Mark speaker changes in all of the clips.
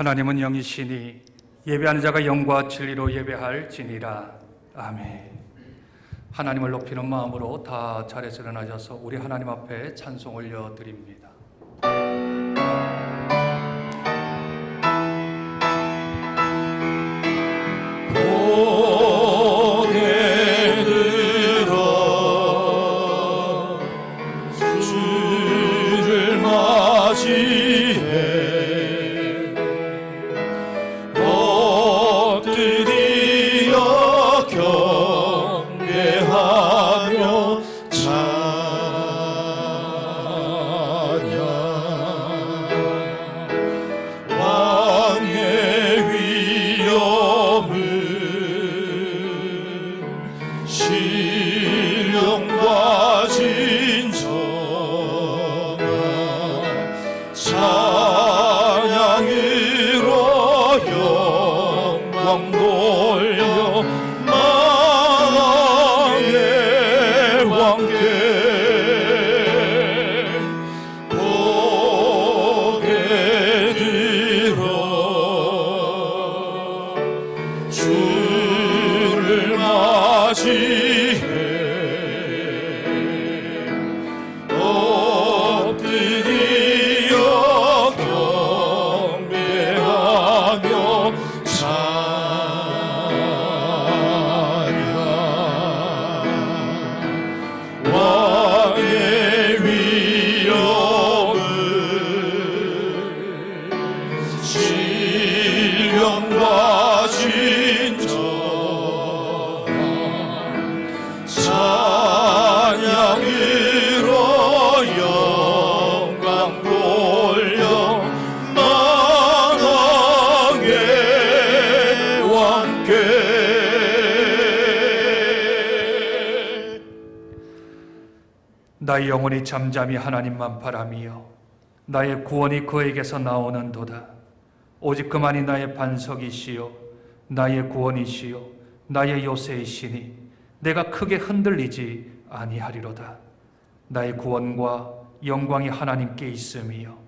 Speaker 1: 하나님은 영이시니 예배하는 자가 영과 진리로 예배할지니라. 아멘. 하나님을 높이는 마음으로 다 자리에서 일어나셔서 우리 하나님 앞에 찬송 올려드립니다. 나의 영혼이 잠잠히 하나님만 바라며 나의 구원이 그에게서 나오는도다. 오직 그만이 나의 반석이시요 나의 구원이시요 나의 요새이시니 내가 크게 흔들리지 아니하리로다. 나의 구원과 영광이 하나님께 있음이요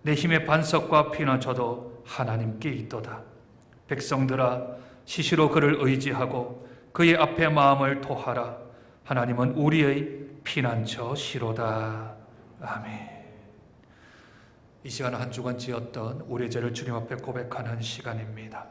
Speaker 1: 내 힘의 반석과 피나 저도 하나님께 있도다. 백성들아 시시로 그를 의지하고 그의 앞에 마음을 토하라. 하나님은 우리의 피난처시로다. 아멘. 이 시간 한 주간 지었던 우리의 죄를 주님 앞에 고백하는 시간입니다.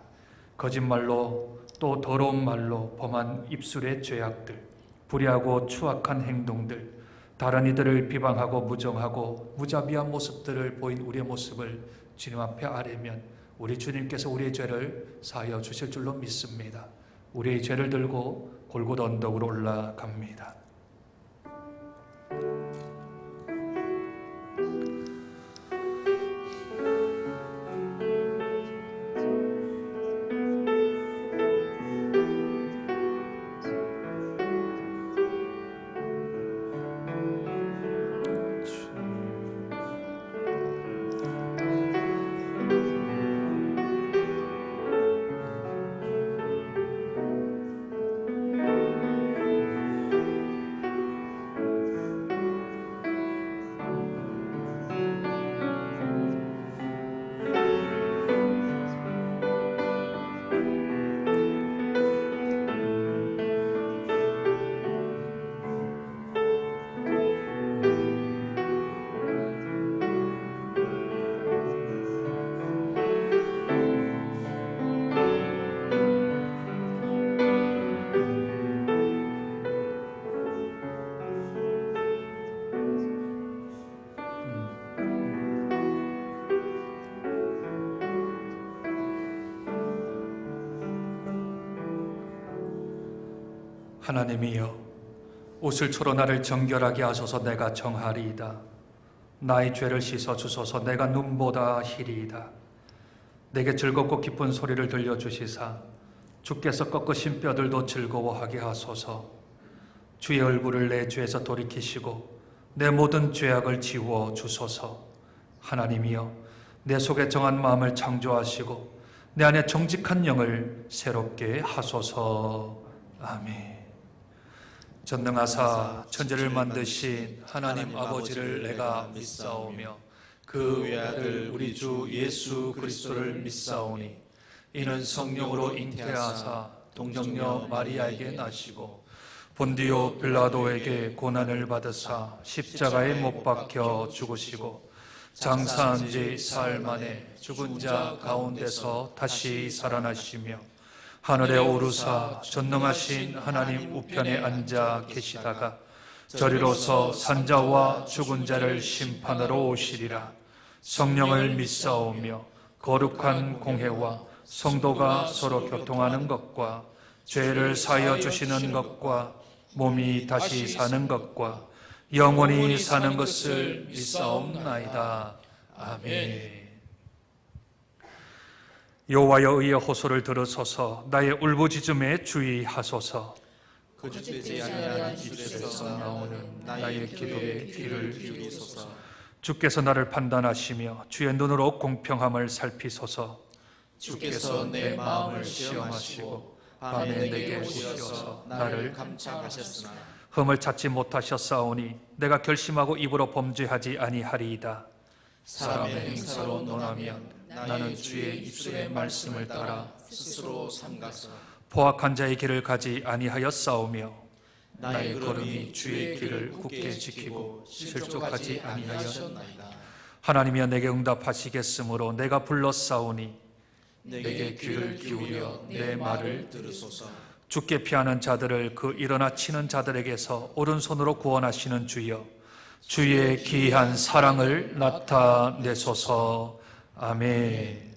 Speaker 1: 거짓말로 또 더러운 말로 범한 입술의 죄악들, 불의하고 추악한 행동들, 다른 이들을 비방하고 무정하고 무자비한 모습들을 보인 우리의 모습을 주님 앞에 아뢰면 우리 주님께서 우리의 죄를 사하여 주실 줄로 믿습니다. 우리의 죄를 들고 골고다 언덕으로 올라갑니다. 하나님이여 웃을초로 나를 정결하게 하소서. 내가 정하리이다. 나의 죄를 씻어 주소서. 내가 눈보다 희리이다. 내게 즐겁고 기쁜 소리를 들려주시사 주께서 꺾으신 뼈들도 즐거워하게 하소서. 주의 얼굴을 내 죄에서 돌이키시고 내 모든 죄악을 지워 주소서. 하나님이여 내 속에 정한 마음을 창조하시고 내 안에 정직한 영을 새롭게 하소서. 아멘. 전능하사 천지를 만드신 하나님 아버지를 내가 믿사오며
Speaker 2: 그 외아들 우리 주 예수 그리스도를 믿사오니 이는 성령으로 잉태하사 동정녀 마리아에게 나시고
Speaker 1: 본디오 빌라도에게 고난을 받으사 십자가에 못 박혀 죽으시고 장사한 지 사흘 만에 죽은 자 가운데서 다시 살아나시며 하늘에 오르사 전능하신 하나님 우편에 앉아 계시다가 저리로서 산자와 죽은 자를 심판하러 오시리라. 성령을 믿사오며 거룩한 공회와 성도가 서로 교통하는 것과 죄를 사하여 주시는 것과 몸이 다시 사는 것과 영원히 사는 것을 믿사옵나이다. 아멘. 여호와여, 의의 호소를 들으소서. 나의 울부짖음에 주의하소서.
Speaker 2: 거짓되지 아니한 입술에서 나오는 나의 기도에 귀를 기울이소서.
Speaker 1: 주께서 나를 판단하시며 주의 눈으로 공평함을 살피소서.
Speaker 2: 주께서 내 마음을 시험하시고 밤에 내게 오셔서 나를 감찰하셨으나
Speaker 1: 흠을 찾지 못하셨사오니 내가 결심하고 입으로 범죄하지 아니하리이다.
Speaker 2: 사람의 행사로 논하면 나는 주의 입술의 말씀을 따라 스스로 삼가서
Speaker 1: 포악한 자의 길을 가지 아니하였사오며
Speaker 2: 나의 걸음이 주의 길을 굳게 지키고 실족하지 아니하였나이다.
Speaker 1: 하나님이여, 내게 응답하시겠으므로 내가 불렀사오니
Speaker 2: 내게 귀를 기울여 내 말을 들으소서.
Speaker 1: 죽게 피하는 자들을 그 일어나 치는 자들에게서 오른손으로 구원하시는 주여, 주의 기이한 사랑을 나타내소서. 아멘.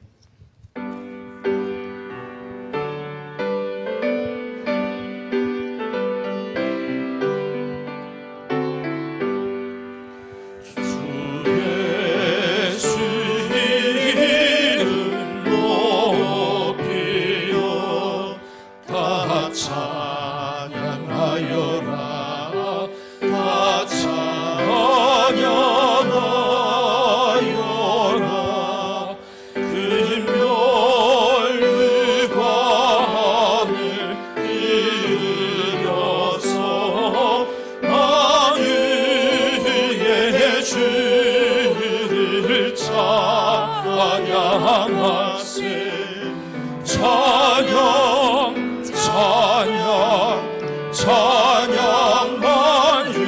Speaker 1: 찬양 만유의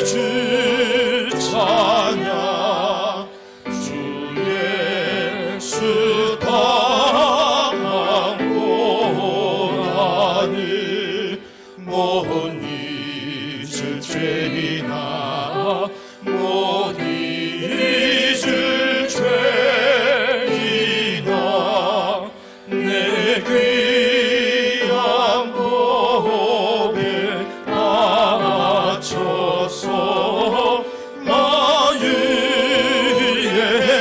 Speaker 1: 주 찬양 주 예수 당한 고난을 못 잊을 죄이나 못 잊을 죄이나 내 귀한 몸에 맞춰서 만유의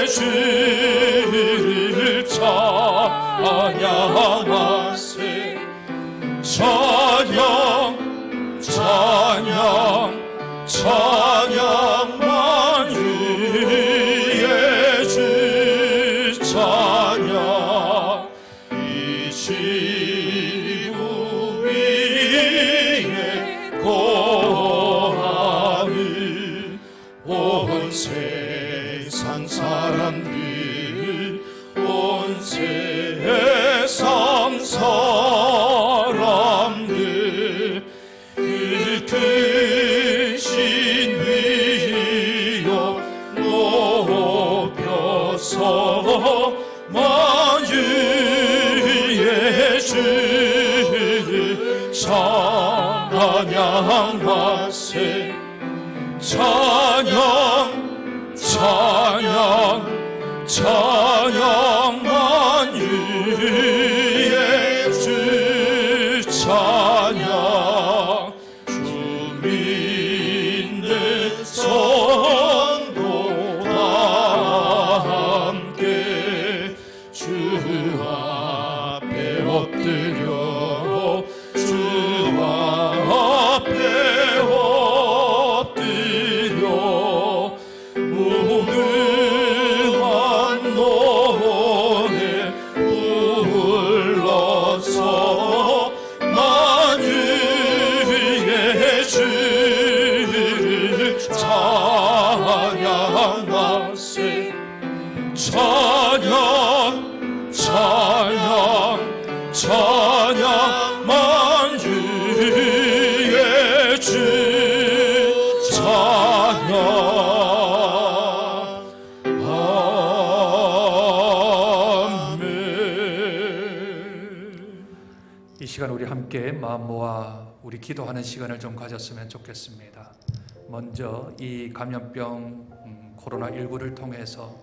Speaker 1: 주를 찬양하세. 찬양 찬양 찬양 만유의 주 찬양 이 지구 위에 거하는 온 세상 사람들 온 세상 사람들 그 크신 위요 높여서 만유의 주 찬양하세. 찬양 찬양 찬양 만유의 주 찬양 주 믿는 성도와 함께 주 앞에 엎드려 주 앞에 엎드려 무궁한 노래 불러서 만유의 함께 마음 모아 우리 기도하는 시간을 좀 가졌으면 좋겠습니다. 먼저 이 감염병 코로나19를 통해서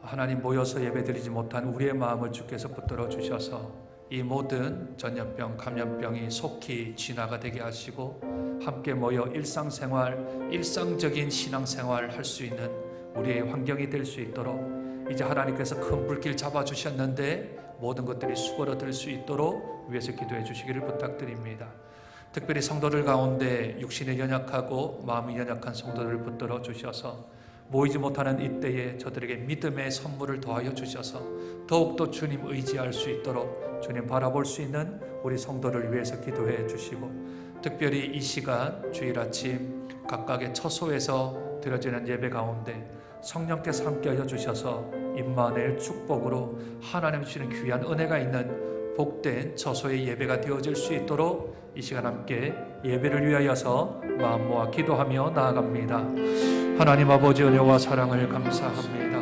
Speaker 1: 하나님 모여서 예배드리지 못한 우리의 마음을 주께서 붙들어 주셔서 이 모든 전염병, 감염병이 속히 진화가 되게 하시고 함께 모여 일상생활, 일상적인 신앙생활 할 수 있는 우리의 환경이 될 수 있도록 이제 하나님께서 큰 불길 잡아주셨는데 모든 것들이 수그러들 수 있도록 위해서 기도해 주시기를 부탁드립니다. 특별히 성도들 가운데 육신에 연약하고 마음이 연약한 성도들을 붙들어 주셔서 모이지 못하는 이때에 저들에게 믿음의 선물을 더하여 주셔서 더욱더 주님 의지할 수 있도록 주님 바라볼 수 있는 우리 성도를 위해서 기도해 주시고, 특별히 이 시간 주일 아침 각각의 처소에서 드려지는 예배 가운데 성령께서 함께하여 주셔서 임마누엘 축복으로 하나님 주시는 귀한 은혜가 있는 복된 처소의 예배가 되어질 수 있도록 이 시간 함께 예배를 위하여서 마음 모아 기도하며 나아갑니다. 하나님 아버지 은혜와 사랑을 감사합니다.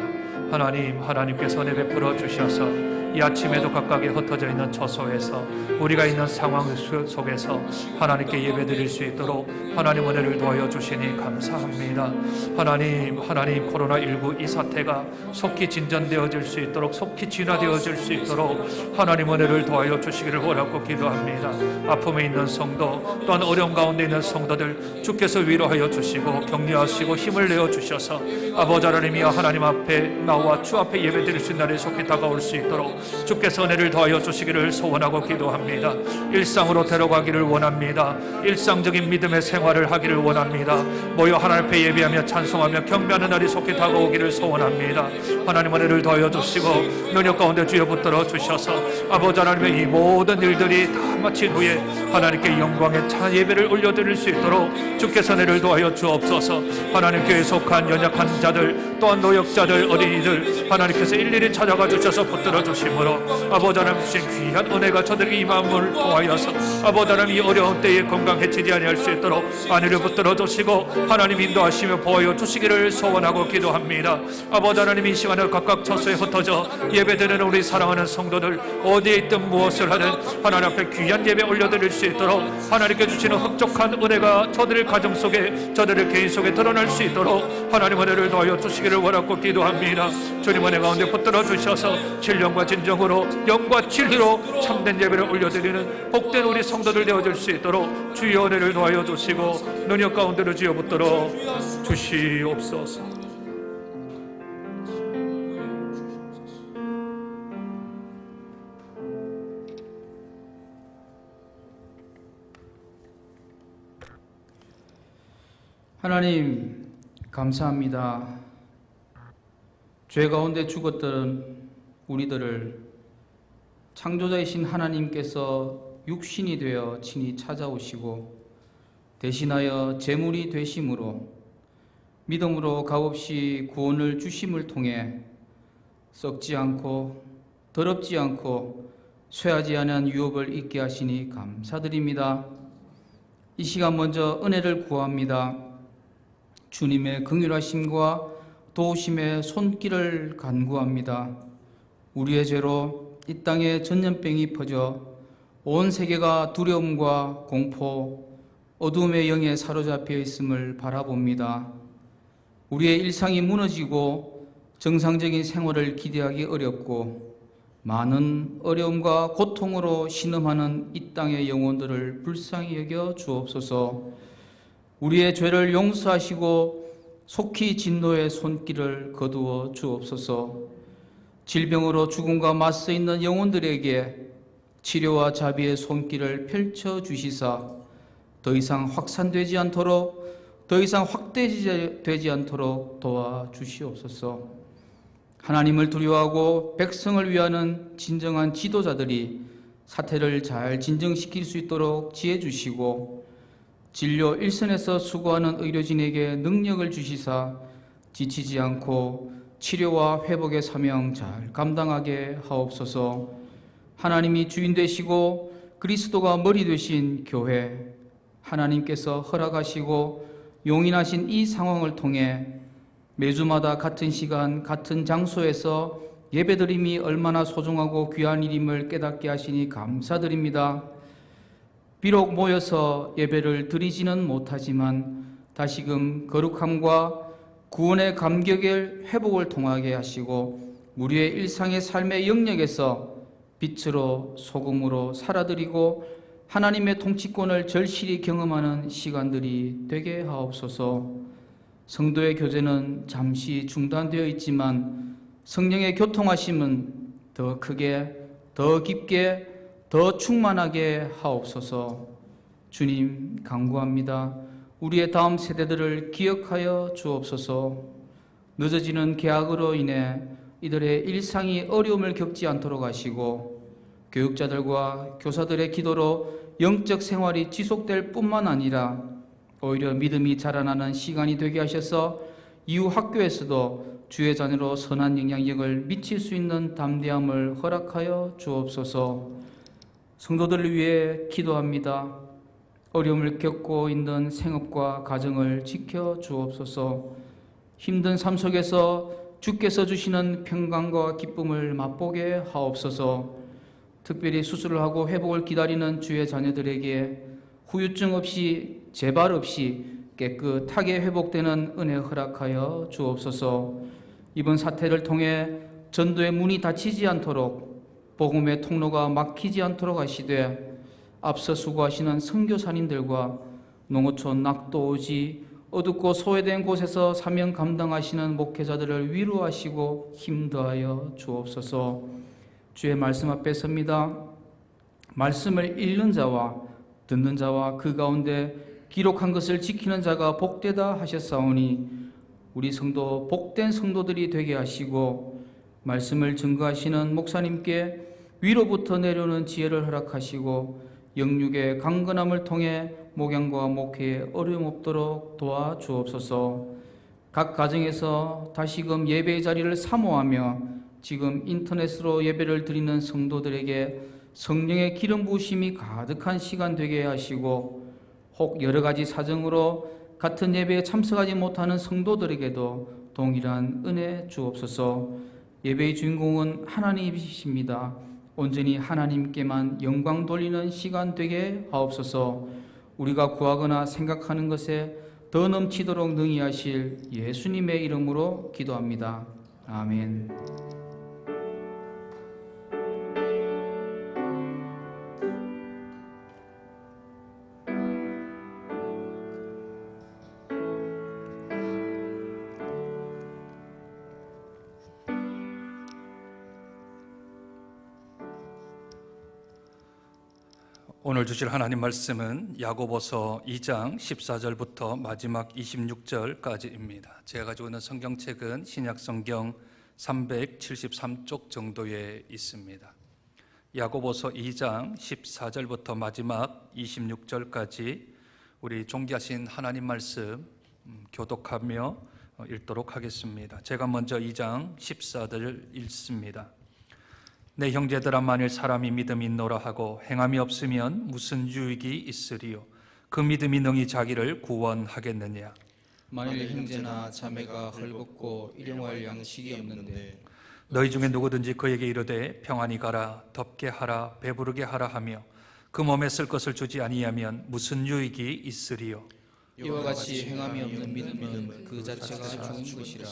Speaker 1: 하나님께서 은혜 베풀어 주셔서 이 아침에도 각각에 흩어져 있는 처소에서 우리가 있는 상황 속에서 하나님께 예배드릴 수 있도록 하나님 은혜를 도와여 주시니 감사합니다. 하나님 코로나19 이 사태가 속히 진전되어질 수 있도록, 속히 진화되어질 수 있도록 하나님 은혜를 도와여 주시기를 원하고 기도합니다. 아픔에 있는 성도 또한 어려움 가운데 있는 성도들 주께서 위로하여 주시고 격려하시고 힘을 내어 주셔서 아버지 하나님이여 하나님 앞에 나와 주 앞에 예배드릴 수 있는 날이 속히 다가올 수 있도록 주께서 은혜를 더하여 주시기를 소원하고 기도합니다. 일상으로 데려가기를 원합니다. 일상적인 믿음의 생활을 하기를 원합니다. 모여 하나님 앞에 예배하며 찬송하며 경배하는 날이 속히 다가오기를 소원합니다. 하나님 은혜를 더하여 주시고 능력 가운데 주여 붙들어 주셔서 아버지 하나님의 이 모든 일들이 다 마친 후에 하나님께 영광의 찬 예배를 올려드릴 수 있도록 주께서 은혜를 더하여 주옵소서. 하나님 교회에 속한 연약한 자들 또한 노역자들 어린이들 하나님께서 일일이 찾아가 주셔서 붙들어 주시므로 아버지 하나님 주신 귀한 은혜가 저들에게 이 마음을 통하여서 아버지 하나님 이 어려운 때에 건강해지지 아니할 수 있도록 안위를 붙들어 주시고 하나님 인도하시며 보호하여 주시기를 소원하고 기도합니다. 아버지 하나님 이 시간을 각각 처소에 흩어져 예배드리는 우리 사랑하는 성도들 어디에 있든 무엇을 하든 하나님 앞에 귀한 예배 올려드릴 수 있도록 하나님께 주시는 흡족한 은혜가 저들의 가정 속에 저들의 개인 속에 드러날 수 있도록 하나님 은혜를 더하여 주시기를 원하고 기도합니다. 주님 은혜 가운데 붙들어 주셔서 신령과 진정으로 영과 진리로 참된 예배를 올려드리는 복된 우리 성도들 되어질 수 있도록 주의 은혜를 더하여 주시고 능력 가운데로 주여 붙들어 주시옵소서.
Speaker 3: 하나님 감사합니다. 죄 가운데 죽었던 우리들을 창조자이신 하나님께서 육신이 되어 친히 찾아오시고 대신하여 제물이 되심으로 믿음으로 값없이 구원을 주심을 통해 썩지 않고 더럽지 않고 쇠하지 않은 유업을 있게 하시니 감사드립니다. 이 시간 먼저 은혜를 구합니다. 주님의 긍휼하심과 도우심의 손길을 간구합니다. 우리의 죄로 이 땅에 전염병이 퍼져 온 세계가 두려움과 공포, 어둠의 영에 사로잡혀 있음을 바라봅니다. 우리의 일상이 무너지고 정상적인 생활을 기대하기 어렵고 많은 어려움과 고통으로 신음하는 이 땅의 영혼들을 불쌍히 여겨 주옵소서. 우리의 죄를 용서하시고 속히 진노의 손길을 거두어 주옵소서. 질병으로 죽음과 맞서 있는 영혼들에게 치료와 자비의 손길을 펼쳐 주시사 더 이상 확산되지 않도록, 더 이상 확대되지 않도록 도와주시옵소서. 하나님을 두려워하고 백성을 위하는 진정한 지도자들이 사태를 잘 진정시킬 수 있도록 지혜 주시고 진료 일선에서 수고하는 의료진에게 능력을 주시사 지치지 않고 치료와 회복의 사명 잘 감당하게 하옵소서. 하나님이 주인 되시고 그리스도가 머리 되신 교회, 하나님께서 허락하시고 용인하신 이 상황을 통해 매주마다 같은 시간 같은 장소에서 예배드림이 얼마나 소중하고 귀한 일임을 깨닫게 하시니 감사드립니다. 비록 모여서 예배를 드리지는 못하지만 다시금 거룩함과 구원의 감격의 회복을 통하게 하시고 우리의 일상의 삶의 영역에서 빛으로 소금으로 살아드리고 하나님의 통치권을 절실히 경험하는 시간들이 되게 하옵소서. 성도의 교제는 잠시 중단되어 있지만 성령의 교통하심은 더 크게, 더 깊게, 더 충만하게 하옵소서. 주님 간구합니다. 우리의 다음 세대들을 기억하여 주옵소서. 늦어지는 계약으로 인해 이들의 일상이 어려움을 겪지 않도록 하시고 교육자들과 교사들의 기도로 영적 생활이 지속될 뿐만 아니라 오히려 믿음이 자라나는 시간이 되게 하셔서 이후 학교에서도 주의 자녀로 선한 영향력을 미칠 수 있는 담대함을 허락하여 주옵소서. 성도들을 위해 기도합니다. 어려움을 겪고 있는 생업과 가정을 지켜 주옵소서. 힘든 삶 속에서 주께서 주시는 평강과 기쁨을 맛보게 하옵소서. 특별히 수술을 하고 회복을 기다리는 주의 자녀들에게 후유증 없이 재발 없이 깨끗하게 회복되는 은혜 허락하여 주옵소서. 이번 사태를 통해 전도의 문이 닫히지 않도록 복음의 통로가 막히지 않도록 하시되 앞서 수고하시는 선교사님들과 농어촌 낙도오지 어둡고 소외된 곳에서 사명 감당하시는 목회자들을 위로하시고 힘더하여 주옵소서. 주의 말씀 앞에 섭니다. 말씀을 읽는 자와 듣는 자와 그 가운데 기록한 것을 지키는 자가 복되다 하셨사오니 우리 성도 복된 성도들이 되게 하시고 말씀을 증거하시는 목사님께 위로부터 내려오는 지혜를 허락하시고 영육의 강건함을 통해 목양과 목회에 어려움 없도록 도와주옵소서. 각 가정에서 다시금 예배의 자리를 사모하며 지금 인터넷으로 예배를 드리는 성도들에게 성령의 기름 부으심이 가득한 시간 되게 하시고 혹 여러 가지 사정으로 같은 예배에 참석하지 못하는 성도들에게도 동일한 은혜 주옵소서. 예배의 주인공은 하나님이십니다. 온전히 하나님께만 영광 돌리는 시간 되게 하옵소서. 우리가 구하거나 생각하는 것에 더 넘치도록 능히 하실 예수님의 이름으로 기도합니다. 아멘.
Speaker 1: 오늘 주실 하나님 말씀은 야고보서 2장 14절부터 마지막 26절까지입니다. 제가 가지고 있는 성경책은 신약성경 373쪽 정도에 있습니다. 야고보서 2장 14절부터 마지막 26절까지 우리 존귀하신 하나님 말씀 교독하며 읽도록 하겠습니다. 제가 먼저 2장 14절 읽습니다. 내 형제들아, 만일 사람이 믿음이 있노라 하고 행함이 없으면 무슨 유익이 있으리요? 그 믿음이 능히 자기를 구원하겠느냐?
Speaker 3: 만일 형제나 자매가 헐벗고 일용할 양식이 없는데
Speaker 1: 너희 중에 누구든지 그에게 이르되 평안히 가라, 덥게 하라, 배부르게 하라 하며 그 몸에 쓸 것을 주지 아니하면 무슨 유익이 있으리요?
Speaker 3: 이와 같이 행함이 없는 믿음은 그 자체가 죽은 것이라.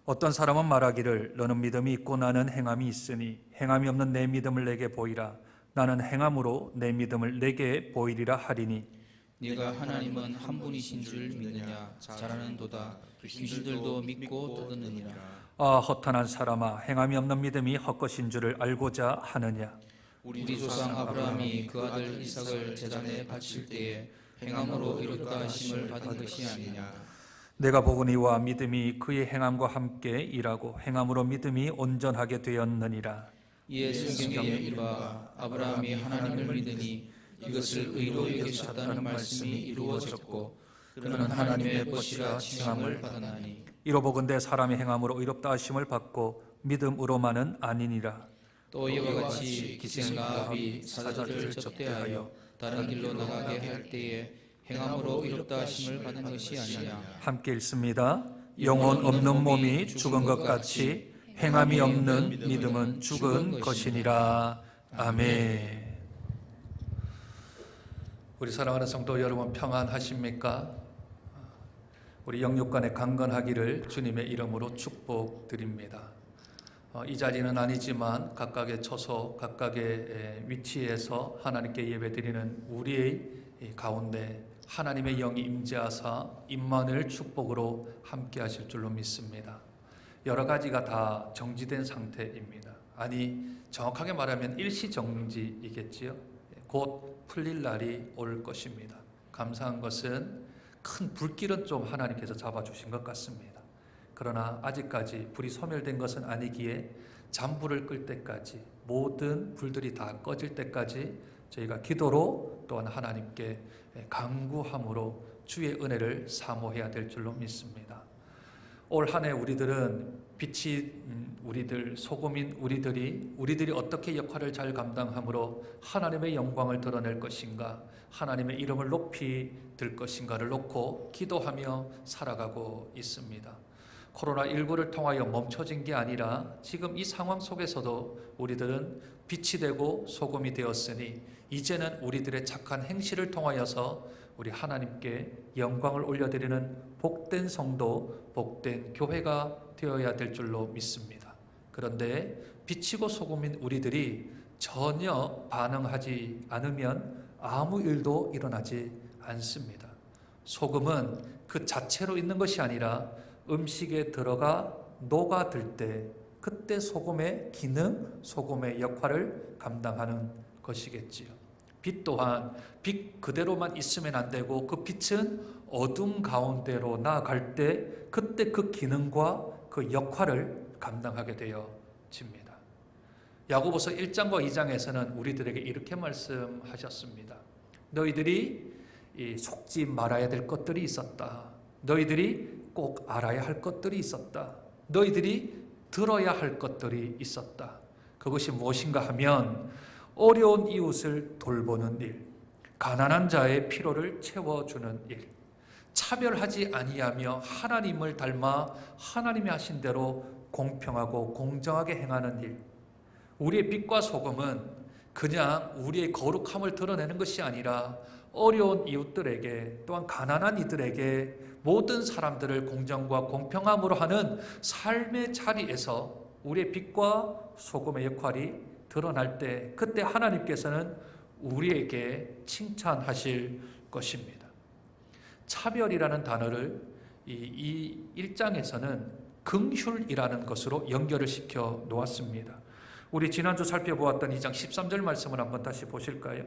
Speaker 1: 어떤 사람은 말하기를 너는 믿음이 있고 나는 행함이 있으니 행함이 없는 내 믿음을 내게 보이라. 나는 행함으로 내 믿음을 내게 보이리라 하리니
Speaker 3: 네가 하나님은 한 분이신 줄 믿느냐? 잘하는도다. 귀신들도 믿고 떠드느니라.
Speaker 1: 아, 허탄한 사람아, 행함이 없는 믿음이 헛것인 줄을 알고자 하느냐?
Speaker 3: 우리 조상 아브라함이 그 아들 이삭을 제단에 바칠 때에 행함으로 이뤘다 하심을 받은 것이 아니냐?
Speaker 1: 내가 보거니와 믿음이 그의 행함과 함께 일하고 행함으로 믿음이 온전하게 되었느니라.
Speaker 3: 이에 성경에 이르바 아브라함이 하나님을 믿으니 이것을 의로 여기셨다는 말씀이 이루어졌고 그는 하나님의 벗이라 칭함을 받았나니.
Speaker 1: 이로보건대 사람의 행함으로 의롭다 하심을 받고 믿음으로만은 아니니라.
Speaker 3: 또 이와 같이 기생아합이 사자들을 접대하여 다른 길로 나가게 할 때에 행함으로 이롭다 하심을 받은 것이 아니냐.
Speaker 1: 함께 읽습니다. 영혼 없는 몸이 죽은 것 같이 행함이 없는 믿음은 죽은 것이니라. 아멘. 우리 사랑하는 성도 여러분, 평안하십니까? 우리 영육간에 강건하기를 주님의 이름으로 축복드립니다. 이 자리는 아니지만 각각의 처소, 각각의 위치에서 하나님께 예배드리는 우리의 가운데 하나님의 영이 임재하사 임마누엘 축복으로 함께 하실 줄로 믿습니다. 여러 가지가 다 정지된 상태입니다. 아니, 정확하게 말하면 일시정지이겠지요. 곧 풀릴 날이 올 것입니다. 감사한 것은 큰 불길은 좀 하나님께서 잡아주신 것 같습니다. 그러나 아직까지 불이 소멸된 것은 아니기에 잠불을 끌 때까지, 모든 불들이 다 꺼질 때까지 저희가 기도로 또한 하나님께 간구함으로 주의 은혜를 사모해야 될 줄로 믿습니다. 올 한 해 우리들은 빛인 우리들, 소금인 우리들이 어떻게 역할을 잘 감당함으로 하나님의 영광을 드러낼 것인가, 하나님의 이름을 높이 들 것인가를 놓고 기도하며 살아가고 있습니다. 코로나19를 통하여 멈춰진 게 아니라 지금 이 상황 속에서도 우리들은 빛이 되고 소금이 되었으니 이제는 우리들의 착한 행실을 통하여서 우리 하나님께 영광을 올려드리는 복된 성도, 복된 교회가 되어야 될 줄로 믿습니다. 그런데 빛이고 소금인 우리들이 전혀 반응하지 않으면 아무 일도 일어나지 않습니다. 소금은 그 자체로 있는 것이 아니라 음식에 들어가 녹아들 때 그때 소금의 기능, 소금의 역할을 감당하는 것이겠지요. 빛 또한 빛 그대로만 있으면 안 되고 그 빛은 어둠 가운데로 나아갈 때 그때 그 기능과 그 역할을 감당하게 되어집니다. 야고보서 1장과 2장에서는 우리들에게 이렇게 말씀하셨습니다. 너희들이 속지 말아야 될 것들이 있었다. 너희들이 꼭 알아야 할 것들이 있었다. 너희들이 들어야 할 것들이 있었다. 그것이 무엇인가 하면 어려운 이웃을 돌보는 일, 가난한 자의 필요를 채워주는 일, 차별하지 아니하며 하나님을 닮아 하나님이 하신 대로 공평하고 공정하게 행하는 일. 우리의 빛과 소금은 그냥 우리의 거룩함을 드러내는 것이 아니라 어려운 이웃들에게, 또한 가난한 이들에게 모든 사람들을 공정과 공평함으로 하는 삶의 자리에서 우리의 빛과 소금의 역할이 드러날 때 그때 하나님께서는 우리에게 칭찬하실 것입니다. 차별이라는 단어를 이 1장에서는 긍휼이라는 것으로 연결을 시켜 놓았습니다. 우리 지난주 살펴보았던 2장 13절 말씀을 한번 다시 보실까요?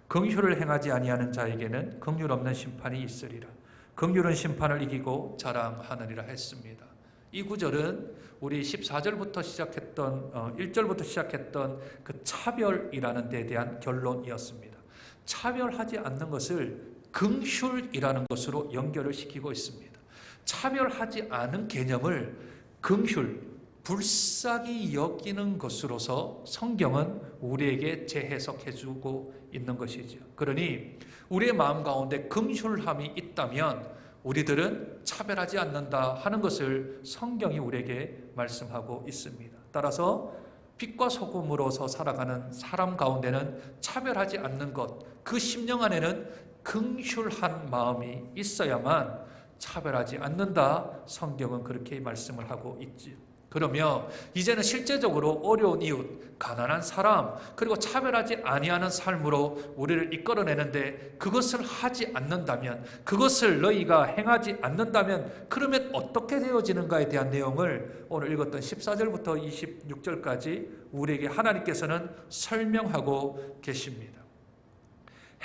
Speaker 1: 긍휼을 행하지 아니하는 자에게는 긍휼 없는 심판이 있으리라. 긍휼은 심판을 이기고 자랑하느니라 했습니다. 이 구절은 우리 14절부터 시작했던 1절부터 시작했던 그 차별이라는 데에 대한 결론이었습니다. 차별하지 않는 것을 긍휼이라는 것으로 연결을 시키고 있습니다. 차별하지 않은 개념을 긍휼, 불쌍히 여기는 것으로서 성경은 우리에게 재해석해주고 있는 것이죠. 그러니 우리의 마음 가운데 긍휼함이 있다면 우리들은 차별하지 않는다 하는 것을 성경이 우리에게 말씀하고 있습니다. 따라서 빛과 소금으로서 살아가는 사람 가운데는 차별하지 않는 것, 그 심령 안에는 긍휼한 마음이 있어야만 차별하지 않는다. 성경은 그렇게 말씀을 하고 있지요. 그러며 이제는 실제적으로 어려운 이웃, 가난한 사람, 그리고 차별하지 아니하는 삶으로 우리를 이끌어내는데 그것을 하지 않는다면, 그것을 너희가 행하지 않는다면 그러면 어떻게 되어지는가에 대한 내용을 오늘 읽었던 14절부터 26절까지 우리에게 하나님께서는 설명하고 계십니다.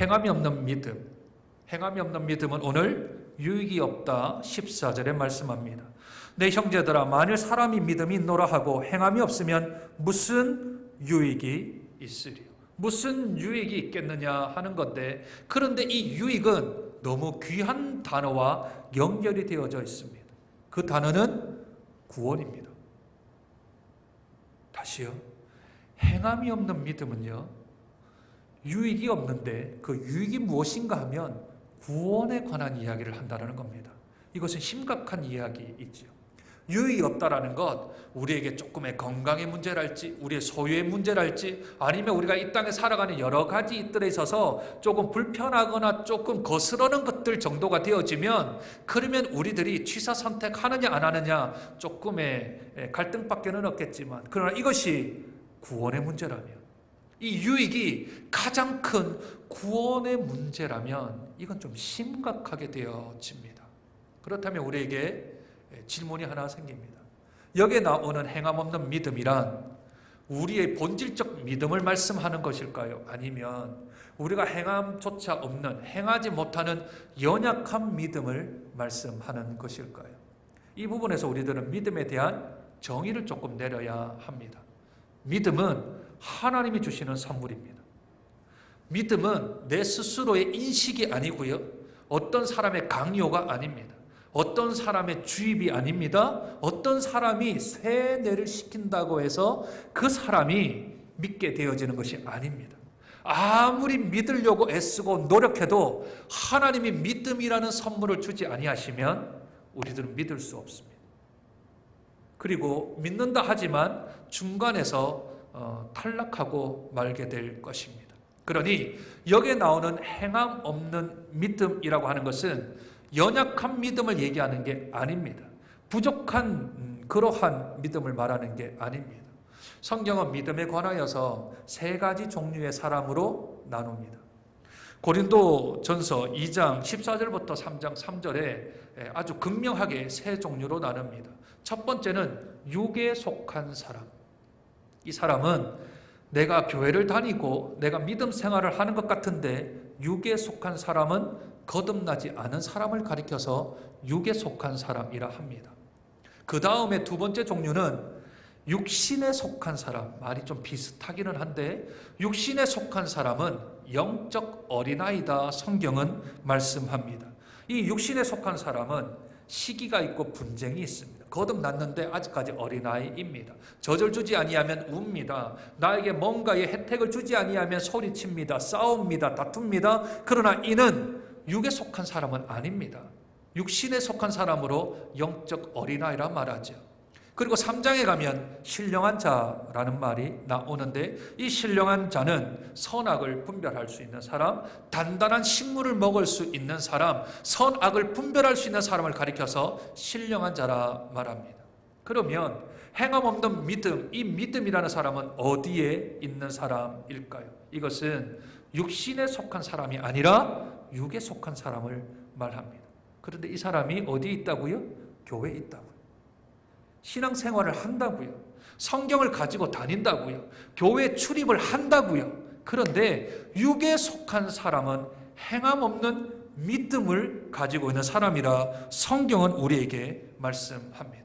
Speaker 1: 행함이 없는 믿음, 행함이 없는 믿음은 오늘 유익이 없다 14절에 말씀합니다. 내 형제들아, 만일 사람이 믿음이 있노라 하고 행함이 없으면 무슨 유익이 있으리요? 무슨 유익이 있겠느냐 하는 건데, 그런데 이 유익은 너무 귀한 단어와 연결이 되어져 있습니다. 그 단어는 구원입니다. 다시요. 행함이 없는 믿음은요, 유익이 없는데 그 유익이 무엇인가 하면 구원에 관한 이야기를 한다는 겁니다. 이것은 심각한 이야기이지요. 유익이 없다라는 것, 우리에게 조금의 건강의 문제랄지, 우리의 소유의 문제랄지, 아니면 우리가 이 땅에 살아가는 여러 가지 일들에 있어서 조금 불편하거나 조금 거스르는 것들 정도가 되어지면, 그러면 우리들이 취사 선택하느냐 안 하느냐 조금의 갈등밖에는 없겠지만, 그러나 이것이 구원의 문제라면, 이 유익이 가장 큰 구원의 문제라면 이건 좀 심각하게 되어집니다. 그렇다면 우리에게 질문이 하나 생깁니다. 여기에 나오는 행함 없는 믿음이란 우리의 본질적 믿음을 말씀하는 것일까요? 아니면 우리가 행함조차 없는, 행하지 못하는 연약한 믿음을 말씀하는 것일까요? 이 부분에서 우리들은 믿음에 대한 정의를 조금 내려야 합니다. 믿음은 하나님이 주시는 선물입니다. 믿음은 내 스스로의 인식이 아니고요, 어떤 사람의 강요가 아닙니다. 어떤 사람의 주입이 아닙니다. 어떤 사람이 세뇌를 시킨다고 해서 그 사람이 믿게 되어지는 것이 아닙니다. 아무리 믿으려고 애쓰고 노력해도 하나님이 믿음이라는 선물을 주지 아니하시면 우리들은 믿을 수 없습니다. 그리고 믿는다 하지만 중간에서 탈락하고 말게 될 것입니다. 그러니 여기에 나오는 행함 없는 믿음이라고 하는 것은 연약한 믿음을 얘기하는 게 아닙니다. 부족한 그러한 믿음을 말하는 게 아닙니다. 성경은 믿음에 관하여서 세 가지 종류의 사람으로 나눕니다. 고린도전서 2장 14절부터 3장 3절에 아주 극명하게 세 종류로 나눕니다. 첫 번째는 육에 속한 사람. 이 사람은 내가 교회를 다니고 내가 믿음 생활을 하는 것 같은데 육에 속한 사람은 거듭나지 않은 사람을 가리켜서 육에 속한 사람이라 합니다. 그 다음에 두 번째 종류는 육신에 속한 사람. 말이 좀 비슷하기는 한데 육신에 속한 사람은 영적 어린아이다, 성경은 말씀합니다. 이 육신에 속한 사람은 시기가 있고 분쟁이 있습니다. 거듭났는데 아직까지 어린아이입니다. 젖을 주지 아니하면 웁니다. 나에게 뭔가의 혜택을 주지 아니하면 소리칩니다. 싸웁니다. 다툽니다. 그러나 이는 육에 속한 사람은 아닙니다. 육신에 속한 사람으로 영적 어린아이라 말하죠. 그리고 3장에 가면 신령한 자라는 말이 나오는데 이 신령한 자는 선악을 분별할 수 있는 사람, 단단한 식물을 먹을 수 있는 사람, 선악을 분별할 수 있는 사람을 가리켜서 신령한 자라 말합니다. 그러면 행함 없는 믿음, 이 믿음이라는 사람은 어디에 있는 사람일까요? 이것은 육신에 속한 사람이 아니라 육에 속한 사람을 말합니다. 그런데 이 사람이 어디에 있다고요? 교회에 있다고요. 신앙생활을 한다고요. 성경을 가지고 다닌다고요. 교회 출입을 한다고요. 그런데 육에 속한 사람은 행함 없는 믿음을 가지고 있는 사람이라 성경은 우리에게 말씀합니다.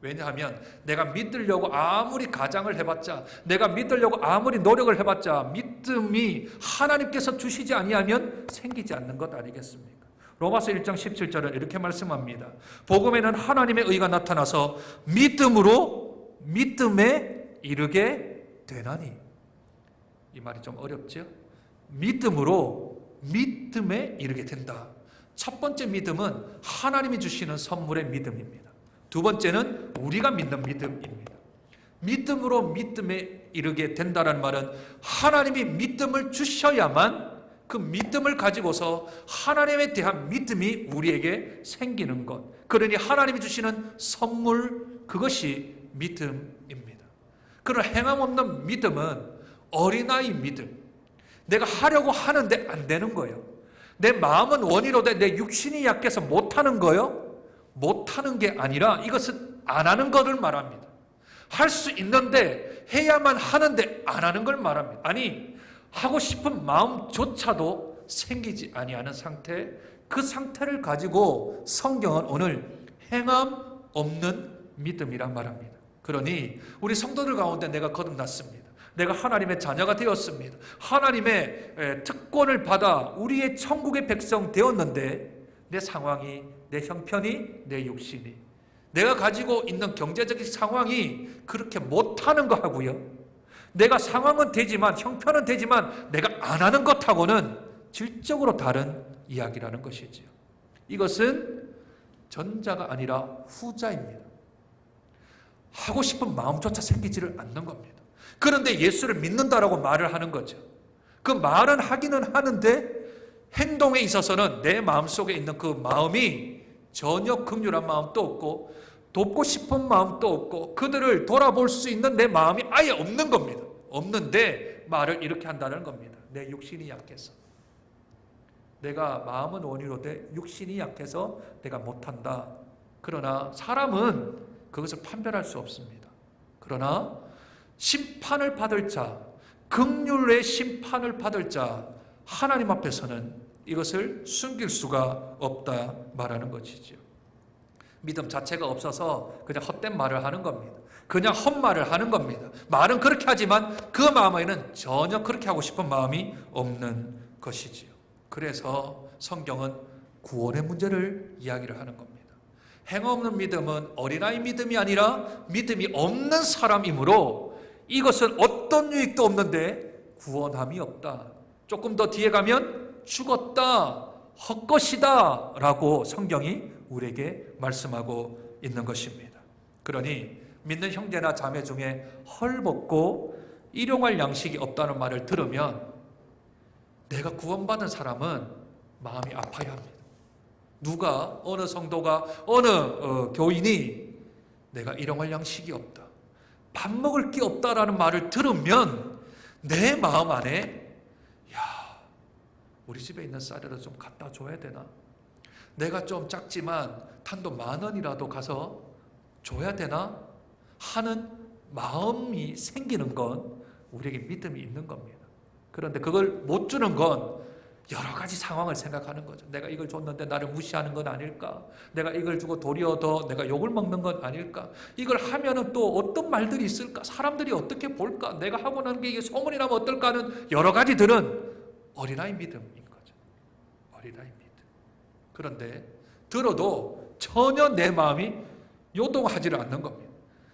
Speaker 1: 왜냐하면 내가 믿으려고 아무리 가장을 해봤자, 내가 믿으려고 아무리 노력을 해봤자 믿음이 하나님께서 주시지 아니하면 생기지 않는 것 아니겠습니까? 로마서 1장 17절은 이렇게 말씀합니다. 복음에는 하나님의 의가 나타나서 믿음으로 믿음에 이르게 되나니. 이 말이 좀 어렵죠? 믿음으로 믿음에 이르게 된다. 첫 번째 믿음은 하나님이 주시는 선물의 믿음입니다. 두 번째는 우리가 믿는 믿음입니다. 믿음으로 믿음에 이르게 된다는 말은 하나님이 믿음을 주셔야만 그 믿음을 가지고서 하나님에 대한 믿음이 우리에게 생기는 것. 그러니 하나님이 주시는 선물, 그것이 믿음입니다. 그러나 행함 없는 믿음은 어린아이 믿음. 내가 하려고 하는데 안 되는 거예요. 내 마음은 원이로되 내 육신이 약해서 못하는 거예요. 못하는 게 아니라 이것은 안 하는 것을 말합니다. 할 수 있는데 해야만 하는데 안 하는 걸 말합니다. 아니, 하고 싶은 마음조차도 생기지 아니하는 상태, 그 상태를 가지고 성경은 오늘 행함 없는 믿음이라 말합니다. 그러니 우리 성도들 가운데 내가 거듭났습니다. 내가 하나님의 자녀가 되었습니다. 하나님의 특권을 받아 우리의 천국의 백성 되었는데 내 상황이, 내 형편이, 내 육신이, 내가 가지고 있는 경제적인 상황이 그렇게 못하는 것하고요, 내가 상황은 되지만, 형편은 되지만 내가 안 하는 것하고는 질적으로 다른 이야기라는 것이지요. 이것은 전자가 아니라 후자입니다. 하고 싶은 마음조차 생기지를 않는 겁니다. 그런데 예수를 믿는다라고 말을 하는 거죠. 그 말은 하기는 하는데 행동에 있어서는 내 마음속에 있는 그 마음이 전혀 긍휼한 마음도 없고 돕고 싶은 마음도 없고 그들을 돌아볼 수 있는 내 마음이 아예 없는 겁니다. 없는데 말을 이렇게 한다는 겁니다. 내 육신이 약해서. 내가 마음은 원이로되 육신이 약해서 내가 못한다. 그러나 사람은 그것을 판별할 수 없습니다. 그러나 심판을 받을 자, 긍휼의 심판을 받을 자, 하나님 앞에서는 이것을 숨길 수가 없다 말하는 것이죠. 믿음 자체가 없어서 그냥 헛된 말을 하는 겁니다. 그냥 헛말을 하는 겁니다. 말은 그렇게 하지만 그 마음에는 전혀 그렇게 하고 싶은 마음이 없는 것이지요. 그래서 성경은 구원의 문제를 이야기를 하는 겁니다. 행함 없는 믿음은 어린아이 믿음이 아니라 믿음이 없는 사람이므로 이것은 어떤 유익도 없는데 구원함이 없다. 조금 더 뒤에 가면 죽었다, 헛것이다 라고 성경이 우리에게 말씀하고 있는 것입니다. 그러니 믿는 형제나 자매 중에 헐벗고 일용할 양식이 없다는 말을 들으면 내가 구원받은 사람은 마음이 아파야 합니다. 누가, 어느 성도가, 어느 교인이 내가 일용할 양식이 없다, 밥 먹을 게 없다라는 말을 들으면 내 마음 안에 우리 집에 있는 쌀이라도 좀 갖다 줘야 되나? 내가 좀 작지만 단돈 10,000원이라도 가서 줘야 되나? 하는 마음이 생기는 건 우리에게 믿음이 있는 겁니다. 그런데 그걸 못 주는 건 여러 가지 상황을 생각하는 거죠. 내가 이걸 줬는데 나를 무시하는 건 아닐까? 내가 이걸 주고 도리어 더 내가 욕을 먹는 건 아닐까? 이걸 하면은 또 어떤 말들이 있을까? 사람들이 어떻게 볼까? 내가 하고 난 게 이게 소문이 나면 어떨까 하는 여러 가지들은 어린아이 믿음인 거죠. 어린아이 믿음. 그런데 들어도 전혀 내 마음이 요동하지를 않는 겁니다.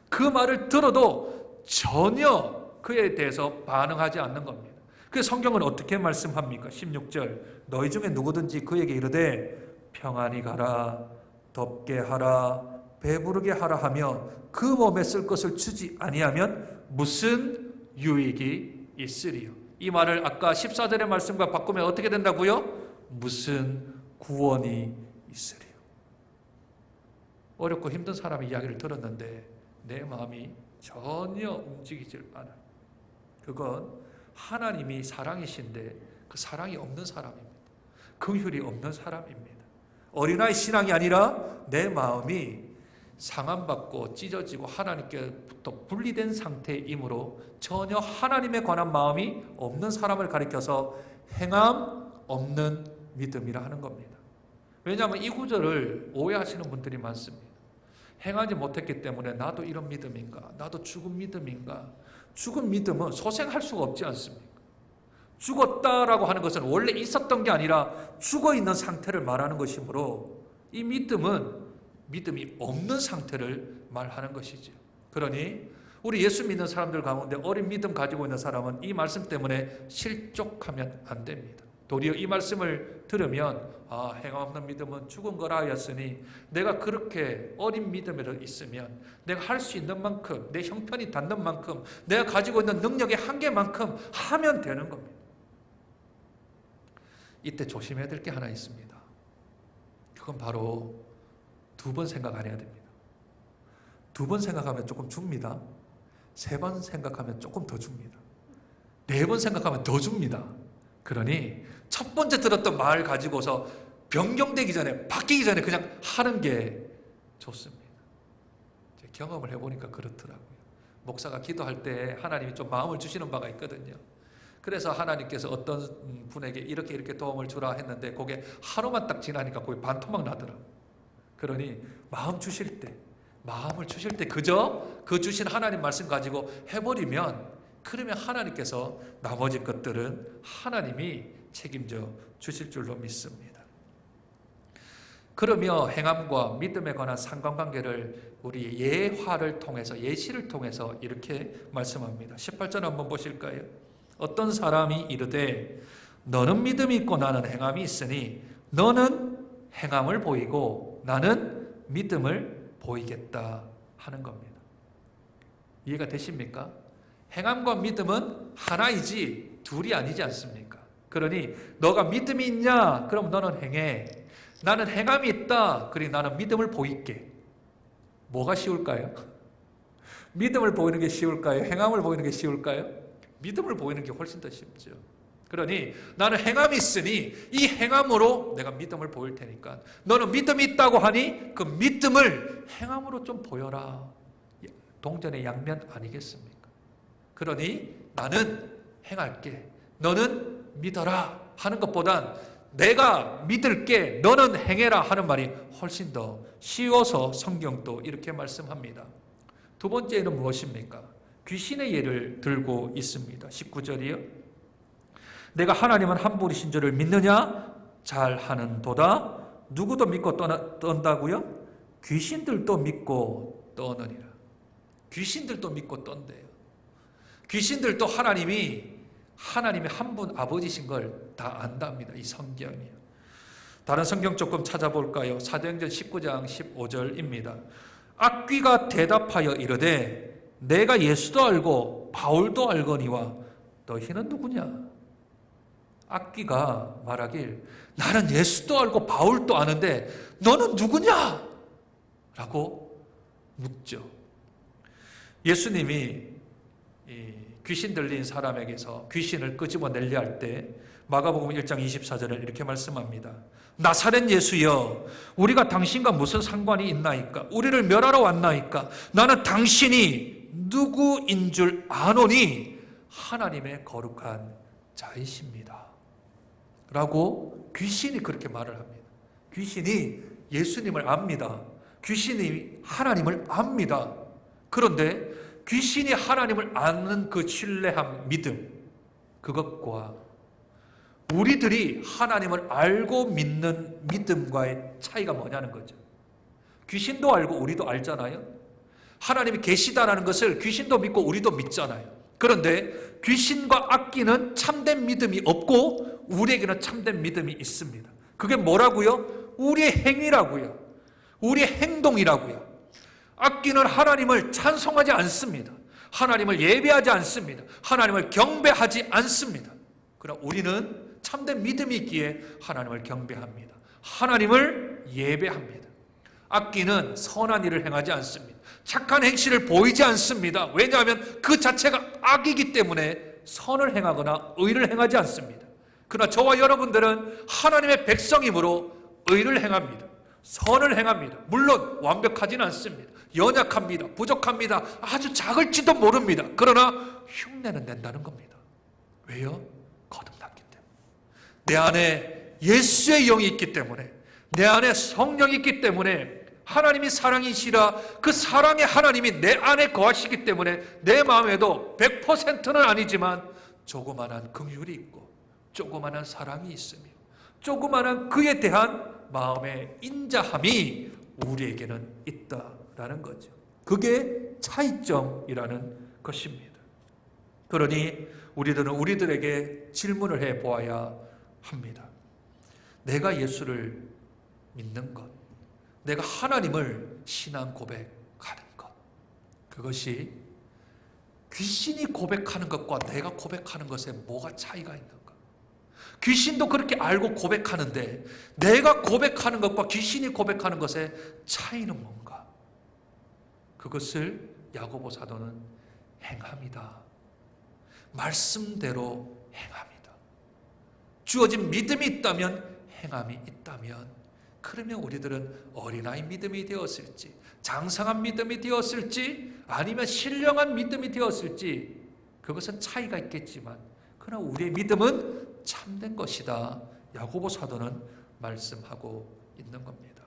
Speaker 1: 그 말을 들어도 전혀 그에 대해서 반응하지 않는 겁니다. 그래서 성경은 어떻게 말씀합니까? 16절 너희 중에 누구든지 그에게 이르되 평안히 가라, 덥게 하라, 배부르게 하라 하며 그 몸에 쓸 것을 주지 아니하면 무슨 유익이 있으리요? 이 말을 아까 14절의 말씀과 바꾸면 어떻게 된다고요? 무슨 구원이 있으리요? 어렵고 힘든 사람의 이야기를 들었는데 내 마음이 전혀 움직이질 않아요. 그건 하나님이 사랑이신데 그 사랑이 없는 사람입니다. 긍휼이 없는 사람입니다. 어린아이 신앙이 아니라 내 마음이 상함받고 찢어지고 하나님께부터 분리된 상태이므로 전혀 하나님에 관한 마음이 없는 사람을 가리켜서 행함 없는 믿음이라 하는 겁니다. 왜냐하면 이 구절을 오해하시는 분들이 많습니다. 행하지 못했기 때문에 나도 이런 믿음인가? 나도 죽은 믿음인가? 죽은 믿음은 소생할 수가 없지 않습니까? 죽었다라고 하는 것은 원래 있었던 게 아니라 죽어있는 상태를 말하는 것이므로 이 믿음은 믿음이 없는 상태를 말하는 것이죠. 그러니 우리 예수 믿는 사람들 가운데 어린 믿음 가지고 있는 사람은 이 말씀 때문에 실족하면 안 됩니다. 도리어 이 말씀을 들으면 행함 없는 믿음은 죽은 거라 하였으니 내가 그렇게 어린 믿음으로 있으면 내가 할 수 있는 만큼 내 형편이 닿는 만큼 내가 가지고 있는 능력의 한계만큼 하면 되는 겁니다. 이때 조심해야 될 게 하나 있습니다. 그건 바로 2번 생각 안 해야 됩니다. 2번 생각하면 조금 줍니다. 3번 생각하면 조금 더 줍니다. 4번 생각하면 더 줍니다. 그러니 첫 번째 들었던 말 가지고서 변경되기 전에 바뀌기 전에 그냥 하는 게 좋습니다. 제 경험을 해보니까 그렇더라고요. 목사가 기도할 때 하나님이 좀 마음을 주시는 바가 있거든요. 그래서 하나님께서 어떤 분에게 이렇게 도움을 주라 했는데 그게 하루만 딱 지나니까 그게 반토막 나더라고요. 그러니 마음을 주실 때 그저 그 주신 하나님 말씀 가지고 해버리면 그러면 하나님께서 나머지 것들은 하나님이 책임져 주실 줄로 믿습니다. 그러며 행함과 믿음에 관한 상관관계를 우리 예화를 통해서 예시를 통해서 이렇게 말씀합니다. 18절 한번 보실까요? 어떤 사람이 이르되 너는 믿음이 있고 나는 행함이 있으니 너는 행함을 보이고 나는 믿음을 보이겠다 하는 겁니다. 이해가 되십니까? 행함과 믿음은 하나이지 둘이 아니지 않습니까? 그러니 너가 믿음이 있냐? 그럼 너는 행해. 나는 행함이 있다. 그러니 나는 믿음을 보일게. 뭐가 쉬울까요? 믿음을 보이는 게 쉬울까요? 행함을 보이는 게 쉬울까요? 믿음을 보이는 게 훨씬 더 쉽죠. 그러니 나는 행함이 있으니 이 행함으로 내가 믿음을 보일 테니까 너는 믿음이 있다고 하니 그 믿음을 행함으로 좀 보여라. 동전의 양면 아니겠습니까? 그러니 나는 행할게. 너는 믿어라 하는 것보단 내가 믿을게. 너는 행해라 하는 말이 훨씬 더 쉬워서 성경도 이렇게 말씀합니다. 두 번째는 무엇입니까? 귀신의 예를 들고 있습니다. 19절이요. 내가 하나님은 한 분이신 줄을 믿느냐? 잘하는도다. 누구도 믿고 떤다고요? 귀신들도 믿고 떠느니라. 귀신들도 믿고 떤대요. 귀신들도 하나님이 한 분 아버지신 걸 다 안답니다. 이 성경이요. 다른 성경 조금 찾아볼까요? 사도행전 19장 15절입니다. 악귀가 대답하여 이르되 내가 예수도 알고 바울도 알거니와 너희는 누구냐? 악귀가 말하길 나는 예수도 알고 바울도 아는데 너는 누구냐? 라고 묻죠. 예수님이 귀신 들린 사람에게서 귀신을 끄집어내려 할 때 마가복음 1장 24절에 이렇게 말씀합니다. 나사렛 예수여, 우리가 당신과 무슨 상관이 있나이까? 우리를 멸하러 왔나이까? 나는 당신이 누구인 줄 아노니 하나님의 거룩한 자이십니다. 라고 귀신이 그렇게 말을 합니다. 귀신이 예수님을 압니다. 귀신이 하나님을 압니다. 그런데 귀신이 하나님을 아는 그 신뢰함, 믿음, 그것과 우리들이 하나님을 알고 믿는 믿음과의 차이가 뭐냐는 거죠. 귀신도 알고 우리도 알잖아요. 하나님이 계시다라는 것을 귀신도 믿고 우리도 믿잖아요. 그런데 귀신과 악귀는 참된 믿음이 없고 우리에게는 참된 믿음이 있습니다. 그게 뭐라고요? 우리의 행위라고요. 우리의 행동이라고요. 악귀는 하나님을 찬송하지 않습니다. 하나님을 예배하지 않습니다. 하나님을 경배하지 않습니다. 그러나 우리는 참된 믿음이 있기에 하나님을 경배합니다. 하나님을 예배합니다. 악귀는 선한 일을 행하지 않습니다. 착한 행실을 보이지 않습니다. 왜냐하면 그 자체가 악이기 때문에 선을 행하거나 의를 행하지 않습니다. 그러나 저와 여러분들은 하나님의 백성이므로 의를 행합니다. 선을 행합니다. 물론 완벽하지는 않습니다. 연약합니다. 부족합니다. 아주 작을지도 모릅니다. 그러나 흉내는 낸다는 겁니다. 왜요? 거듭났기 때문에. 내 안에 예수의 영이 있기 때문에, 내 안에 성령이 있기 때문에, 하나님이 사랑이시라 그 사랑의 하나님이 내 안에 거하시기 때문에 내 마음에도 100%는 아니지만 조그만한 긍휼이 있고 조그만한 사랑이 있으며 조그만한 그에 대한 마음의 인자함이 우리에게는 있다라는 거죠. 그게 차이점이라는 것입니다. 그러니 우리들은 우리들에게 질문을 해보아야 합니다. 내가 예수를 믿는 것, 내가 하나님을 신앙 고백하는 것, 그것이 귀신이 고백하는 것과 내가 고백하는 것에 뭐가 차이가 있는가? 귀신도 그렇게 알고 고백하는데 내가 고백하는 것과 귀신이 고백하는 것의 차이는 뭔가? 그것을 야고보 사도는 행함이다. 말씀대로 행함이다. 주어진 믿음이 있다면, 행함이 있다면, 그러면 우리들은 어린아이 믿음이 되었을지, 장성한 믿음이 되었을지, 아니면 신령한 믿음이 되었을지, 그것은 차이가 있겠지만 그러나 우리의 믿음은 참된 것이다. 야고보 사도는 말씀하고 있는 겁니다.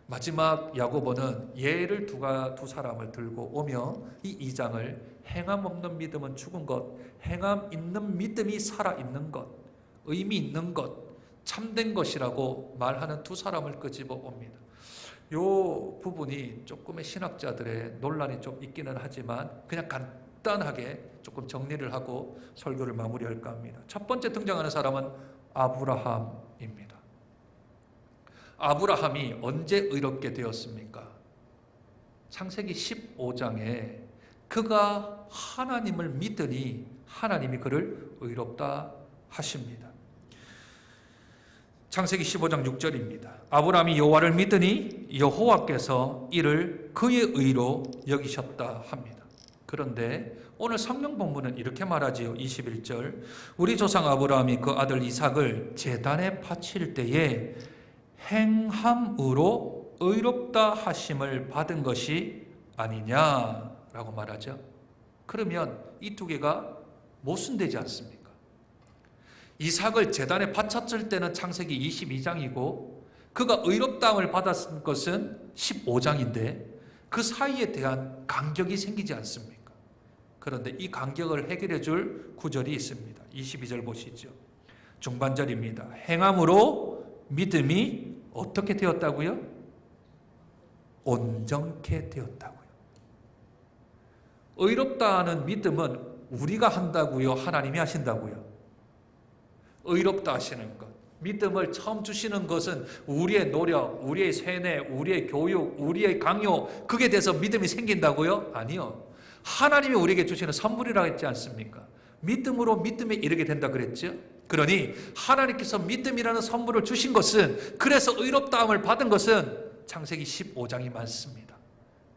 Speaker 1: 마지막 야고보는 예를 두 사람을 들고 오며 이 2장을 행함 없는 믿음은 죽은 것, 행함 있는 믿음이 살아있는 것, 의미 있는 것, 참된 것이라고 말하는 두 사람을 끄집어 옵니다. 이 부분이 조금의 신학자들의 논란이 좀 있기는 하지만 그냥 간단하게 조금 정리를 하고 설교를 마무리할까 합니다. 첫 번째 등장하는 사람은 아브라함입니다. 아브라함이 언제 의롭게 되었습니까? 창세기 15장에 그가 하나님을 믿으니 하나님이 그를 의롭다 하십니다. 창세기 15장 6절입니다. 아브라함이 여호와를 믿으니 여호와께서 이를 그의 의로 여기셨다 합니다. 그런데 오늘 성경 본문은 이렇게 말하지요. 21절, 우리 조상 아브라함이 그 아들 이삭을 제단에 바칠 때에 행함으로 의롭다 하심을 받은 것이 아니냐라고 말하죠. 그러면 이 두 개가 모순되지 않습니까? 이삭을 제단에 바쳤을 때는 창세기 22장이고 그가 의롭다함을 받았을 것은 15장인데 그 사이에 대한 간격이 생기지 않습니까? 그런데 이 간격을 해결해 줄 구절이 있습니다. 22절 보시죠. 중반절입니다. 행함으로 믿음이 어떻게 되었다고요? 온전케 되었다고요. 의롭다는 믿음은 우리가 한다고요? 하나님이 하신다고요? 의롭다 하시는 것, 믿음을 처음 주시는 것은 우리의 노력, 우리의 세뇌, 우리의 교육, 우리의 강요, 그게 돼서 믿음이 생긴다고요? 아니요. 하나님이 우리에게 주시는 선물이라고 했지 않습니까? 믿음으로 믿음에 이르게 된다 그랬죠? 그러니 하나님께서 믿음이라는 선물을 주신 것은, 그래서 의롭다함을 받은 것은 창세기 15장이 맞습니다.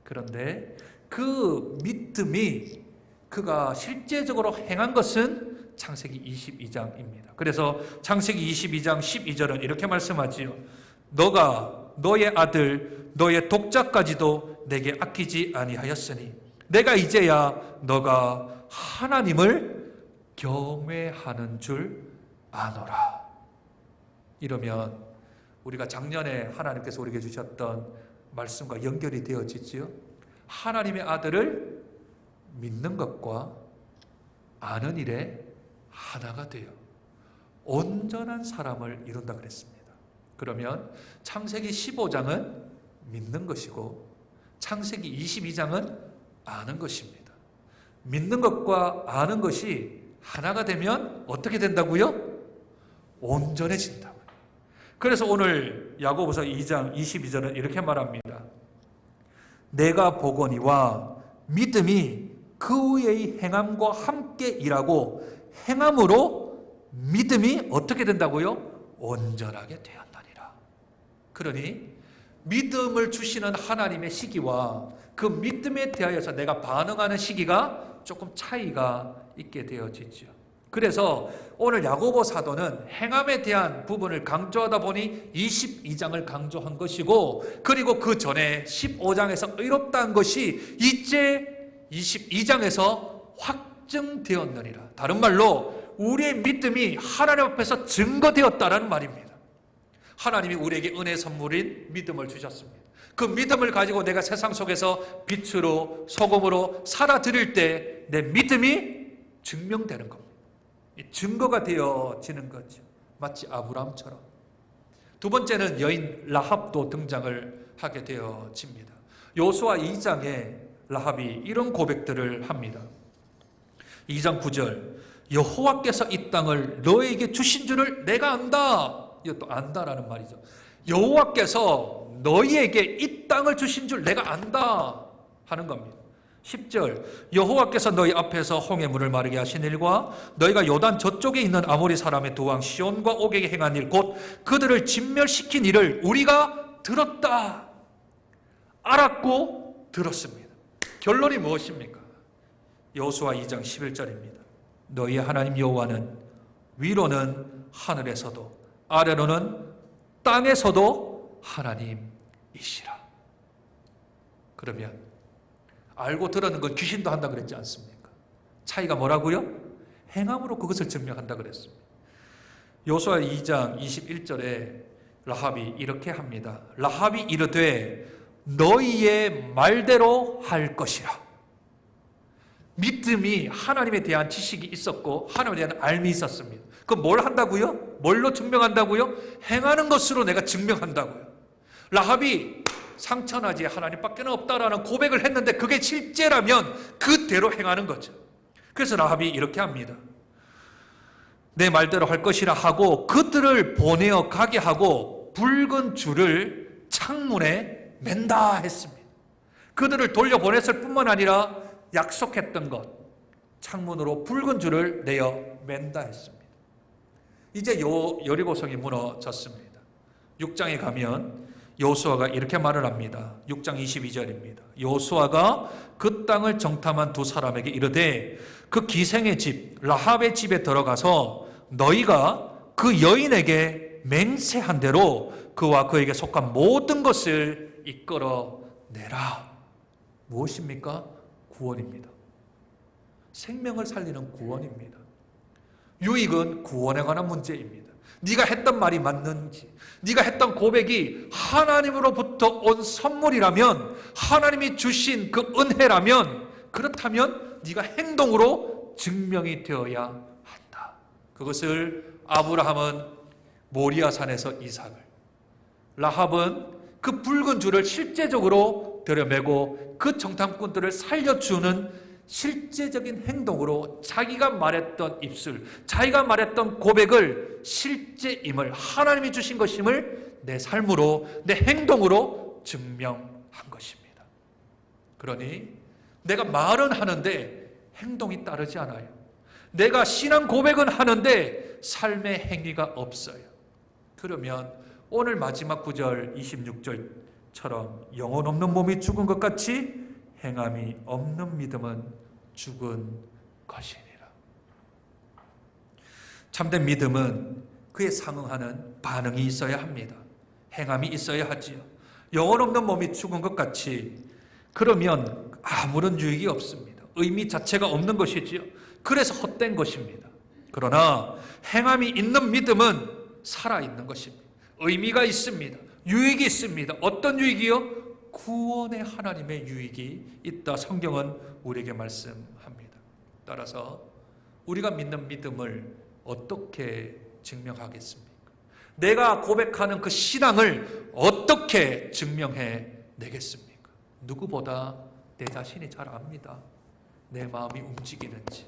Speaker 1: 그런데 그 믿음이 그가 실제적으로 행한 것은 창세기 22장입니다. 그래서 창세기 22장 12절은 이렇게 말씀하지요. 너가 너의 아들 너의 독자까지도 내게 아끼지 아니하였으니 내가 이제야 너가 하나님을 경외하는 줄 아노라. 이러면 우리가 작년에 하나님께서 우리에게 주셨던 말씀과 연결이 되어지지요. 하나님의 아들을 믿는 것과 아는 일에 하나가 되어 온전한 사람을 이룬다 그랬습니다. 그러면 창세기 15장은 믿는 것이고 창세기 22장은 아는 것입니다. 믿는 것과 아는 것이 하나가 되면 어떻게 된다고요? 온전해진다고요. 그래서 오늘 야고보서 2장 22절은 이렇게 말합니다. 내가 보거니와 믿음이 그 위의 행함과 함께 일하고 행함으로 믿음이 어떻게 된다고요? 온전하게 되었다니라. 그러니 믿음을 주시는 하나님의 시기와 그 믿음에 대하여서 내가 반응하는 시기가 조금 차이가 있게 되어지죠. 그래서 오늘 야고보 사도는 행함에 대한 부분을 강조하다 보니 22장을 강조한 것이고, 그리고 그 전에 15장에서 의롭다는 것이 이제 22장에서 확증되었느니라. 다른 말로 우리의 믿음이 하나님 앞에서 증거되었다라는 말입니다. 하나님이 우리에게 은혜 선물인 믿음을 주셨습니다. 그 믿음을 가지고 내가 세상 속에서 빛으로 소금으로 살아드릴 때 내 믿음이 증명되는 겁니다. 증거가 되어지는 거죠. 마치 아브라함처럼. 두 번째는 여인 라합도 등장을 하게 되어집니다. 여호수아 2장에 라합이 이런 고백들을 합니다. 2장 9절, 여호와께서 이 땅을 너에게 주신 줄을 내가 안다. 이것도 안다라는 말이죠. 여호와께서 너희에게 이 땅을 주신 줄 내가 안다 하는 겁니다. 10절, 여호와께서 너희 앞에서 홍해 물을 마르게 하신 일과 너희가 요단 저쪽에 있는 아모리 사람의 두 왕 시온과 옥에게 행한 일, 곧 그들을 진멸시킨 일을 우리가 들었다, 알았고 들었습니다. 결론이 무엇입니까? 여호수아 2장 11절입니다. 너희의 하나님 여호와는 위로는 하늘에서도 아래로는 땅에서도 하나님이시라. 그러면 알고 들었는 건 귀신도 한다 그랬지 않습니까? 차이가 뭐라고요? 행함으로 그것을 증명한다 그랬습니다. 여호수아 2장 21절에 라합이 이렇게 합니다. 라합이 이르되 너희의 말대로 할 것이라. 믿음이 하나님에 대한 지식이 있었고 하나님에 대한 알미 있었습니다. 그럼 뭘 한다고요? 뭘로 증명한다고요? 행하는 것으로 내가 증명한다고요. 라합이 상천하지 하나님밖에 없다라는 고백을 했는데 그게 실제라면 그대로 행하는 거죠. 그래서 라합이 이렇게 합니다. 내 말대로 할 것이라 하고 그들을 보내어 가게 하고 붉은 줄을 창문에 맨다 했습니다. 그들을 돌려보냈을 뿐만 아니라 약속했던 것, 창문으로 붉은 줄을 내어 맨다 했습니다. 이제 여리고성이 무너졌습니다. 6장에 가면 여호수아가 이렇게 말을 합니다. 6장 22절입니다. 여호수아가 그 땅을 정탐한 두 사람에게 이르되 그 기생의 집 라합의 집에 들어가서 너희가 그 여인에게 맹세한 대로 그와 그에게 속한 모든 것을 이끌어내라. 무엇입니까? 구원입니다. 생명을 살리는 구원입니다. 유익은 구원에 관한 문제입니다. 네가 했던 말이 맞는지, 네가 했던 고백이 하나님으로부터 온 선물이라면, 하나님이 주신 그 은혜라면, 그렇다면 네가 행동으로 증명이 되어야 한다. 그것을 아브라함은 모리아산에서 이삭을, 라합은 그 붉은 줄을 실제적으로 들여매고 그 정탐꾼들을 살려주는 실제적인 행동으로 자기가 말했던 입술, 자기가 말했던 고백을 실제임을, 하나님이 주신 것임을 내 삶으로, 내 행동으로 증명한 것입니다. 그러니 내가 말은 하는데 행동이 따르지 않아요. 내가 신앙 고백은 하는데 삶의 행위가 없어요. 그러면 오늘 마지막 구절 26절처럼 영혼 없는 몸이 죽은 것 같이 행함이 없는 믿음은 죽은 것이니라. 참된 믿음은 그에 상응하는 반응이 있어야 합니다. 행함이 있어야 하지요. 영혼 없는 몸이 죽은 것 같이, 그러면 아무런 유익이 없습니다. 의미 자체가 없는 것이지요. 그래서 헛된 것입니다. 그러나 행함이 있는 믿음은 살아있는 것입니다. 의미가 있습니다. 유익이 있습니다. 어떤 유익이요? 구원의 하나님의 유익이 있다. 성경은 우리에게 말씀합니다. 따라서 우리가 믿는 믿음을 어떻게 증명하겠습니까? 내가 고백하는 그 신앙을 어떻게 증명해 내겠습니까? 누구보다 내 자신이 잘 압니다. 내 마음이 움직이는지.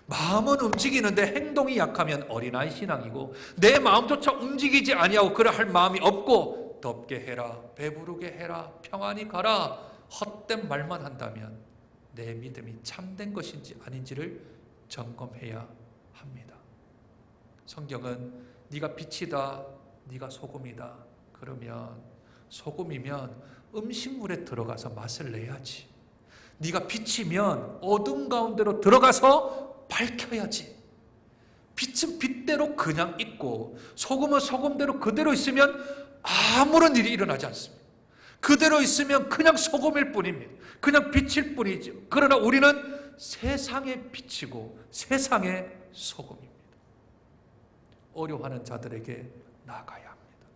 Speaker 1: 마음은 움직이는데 행동이 약하면 어린아이 신앙이고, 내 마음조차 움직이지 아니하고 그래 할 마음이 없고, 덥게 해라, 배부르게 해라, 평안히 가라, 헛된 말만 한다면 내 믿음이 참된 것인지 아닌지를 점검해야 합니다. 성경은 네가 빛이다, 네가 소금이다. 그러면 소금이면 음식물에 들어가서 맛을 내야지. 네가 빛이면 어둠 가운데로 들어가서 밝혀야지. 빛은 빛대로 그냥 있고 소금은 소금대로 그대로 있으면 아무런 일이 일어나지 않습니다. 그대로 있으면 그냥 소금일 뿐입니다. 그냥 빛일 뿐이죠. 그러나 우리는 세상의 빛이고 세상의 소금입니다. 어려워하는 자들에게 나아가야 합니다.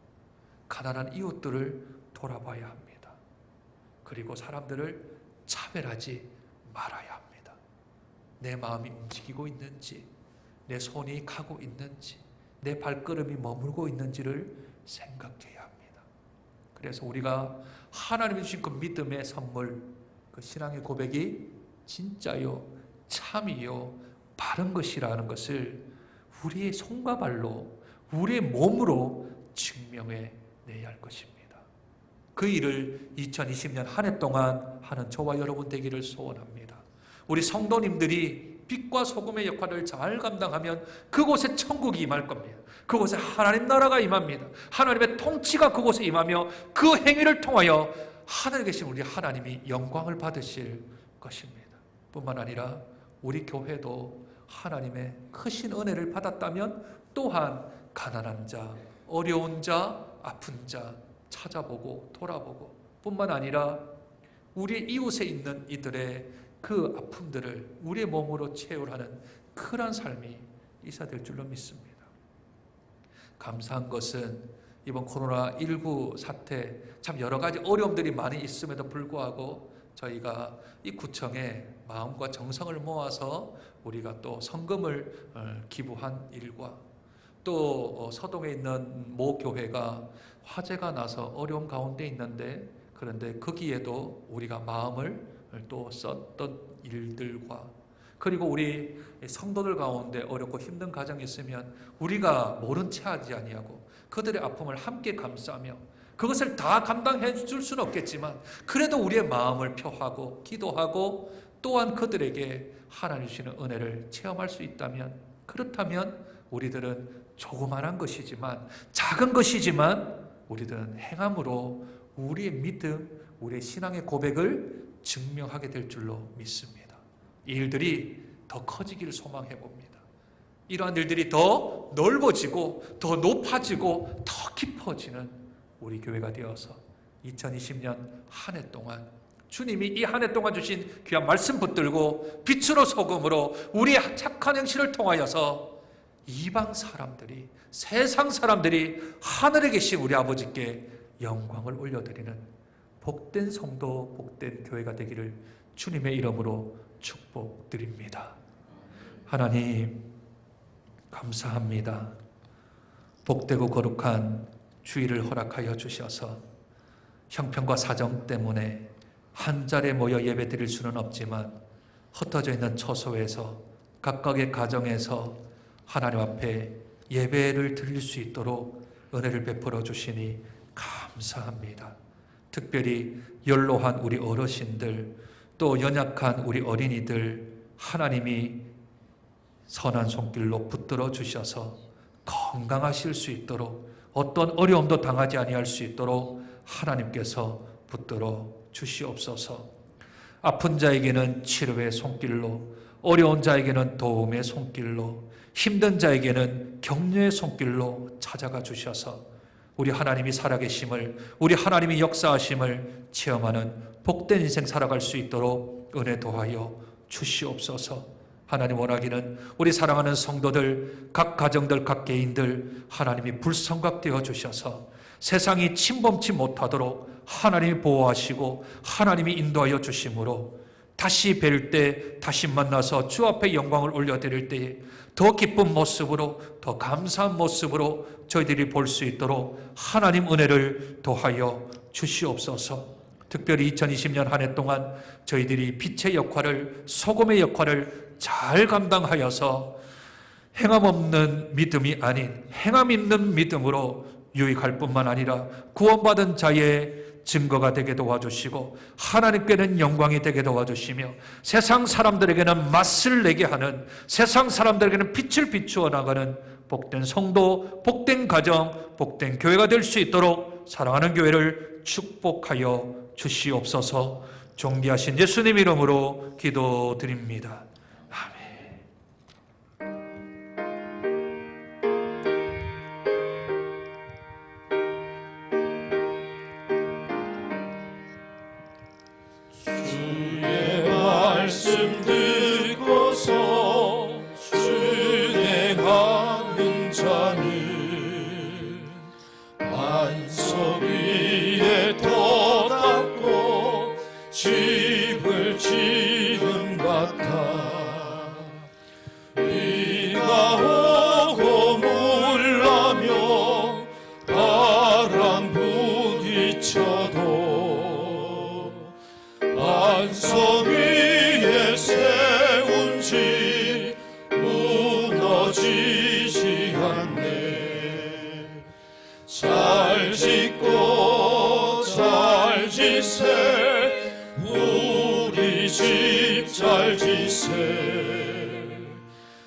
Speaker 1: 가난한 이웃들을 돌아봐야 합니다. 그리고 사람들을 차별하지 말아야 합니다. 내 마음이 움직이고 있는지, 내 손이 가고 있는지, 내 발걸음이 머물고 있는지를 생각해야 합니다. 그래서 우리가 하나님이 주신 그 믿음의 선물, 그 신앙의 고백이 진짜요, 참이요, 바른 것이라는 것을 우리의 손과 발로, 우리의 몸으로 증명해 내야 할 것입니다. 그 일을 2020년 한 해 동안 하는 저와 여러분 되기를 소원합니다. 우리 성도님들이 빛과 소금의 역할을 잘 감당하면 그곳에 천국이 임할 겁니다. 그곳에 하나님 나라가 임합니다. 하나님의 통치가 그곳에 임하며 그 행위를 통하여 하늘에 계신 우리 하나님이 영광을 받으실 것입니다. 뿐만 아니라 우리 교회도 하나님의 크신 은혜를 받았다면 또한 가난한 자, 어려운 자, 아픈 자 찾아보고 돌아보고, 뿐만 아니라 우리 이웃에 있는 이들의 그 아픔들을 우리의 몸으로 체험하는 그런 삶이 있어야 줄로 믿습니다. 감사한 것은 이번 코로나19 사태 참 여러 가지 어려움들이 많이 있음에도 불구하고 저희가 이 구청에 마음과 정성을 모아서 우리가 또 성금을 기부한 일과, 또 서동에 있는 모 교회가 화재가 나서 어려움 가운데 있는데, 그런데 거기에도 우리가 마음을 또 썼던 일들과, 그리고 우리 성도들 가운데 어렵고 힘든 가정이 있으면 우리가 모른 채 하지 아니하고 그들의 아픔을 함께 감싸며, 그것을 다 감당해 줄 수는 없겠지만 그래도 우리의 마음을 표하고 기도하고 또한 그들에게 하나님 주시는 은혜를 체험할 수 있다면, 그렇다면 우리들은 조그만한 것이지만, 작은 것이지만 우리들은 행함으로 우리의 믿음, 우리의 신앙의 고백을 증명하게 될 줄로 믿습니다. 이 일들이 더 커지기를 소망해 봅니다. 이러한 일들이 더 넓어지고 더 높아지고 더 깊어지는 우리 교회가 되어서 2020년 한 해 동안 주님이 이 한 해 동안 주신 귀한 말씀 붙들고 빛으로 소금으로 우리의 착한 행실을 통하여서 이방 사람들이, 세상 사람들이 하늘에 계신 우리 아버지께 영광을 올려드리는 복된 성도, 복된 교회가 되기를 주님의 이름으로 축복드립니다. 하나님 감사합니다. 복되고 거룩한 주일을 허락하여 주셔서 형편과 사정 때문에 한 자리에 모여 예배 드릴 수는 없지만 흩어져 있는 처소에서 각각의 가정에서 하나님 앞에 예배를 드릴 수 있도록 은혜를 베풀어 주시니 감사합니다. 특별히 연로한 우리 어르신들, 또 연약한 우리 어린이들 하나님이 선한 손길로 붙들어 주셔서 건강하실 수 있도록, 어떤 어려움도 당하지 아니할 수 있도록 하나님께서 붙들어 주시옵소서. 아픈 자에게는 치료의 손길로, 어려운 자에게는 도움의 손길로, 힘든 자에게는 격려의 손길로 찾아가 주셔서 우리 하나님이 살아계심을, 우리 하나님이 역사하심을 체험하는 복된 인생 살아갈 수 있도록 은혜 도하여 주시옵소서. 하나님 원하기는 우리 사랑하는 성도들, 각 가정들, 각 개인들 하나님이 불성각되어 주셔서 세상이 침범치 못하도록 하나님이 보호하시고 하나님이 인도하여 주심으로 다시 뵐 때, 다시 만나서 주 앞에 영광을 올려드릴 때에 더 기쁜 모습으로, 더 감사한 모습으로 저희들이 볼 수 있도록 하나님 은혜를 더하여 주시옵소서. 특별히 2020년 한 해 동안 저희들이 빛의 역할을, 소금의 역할을 잘 감당하여서 행함 없는 믿음이 아닌 행함 있는 믿음으로 유익할 뿐만 아니라 구원받은 자의 증거가 되게 도와주시고 하나님께는 영광이 되게 도와주시며 세상 사람들에게는 맛을 내게 하는, 세상 사람들에게는 빛을 비추어 나가는 복된 성도, 복된 가정, 복된 교회가 될 수 있도록 사랑하는 교회를 축복하여 주시옵소서. 존귀하신 예수님 이름으로 기도드립니다.
Speaker 2: 말씀 듣고서 준행하는 자는 반석 위에 돋았고 집을 지은 같아. 비가 오고 물나며 바람 부딪혀도 반석 위에 세운 집 무너지지 않네. 잘 짓고 잘 지세 우리 집 잘 지세.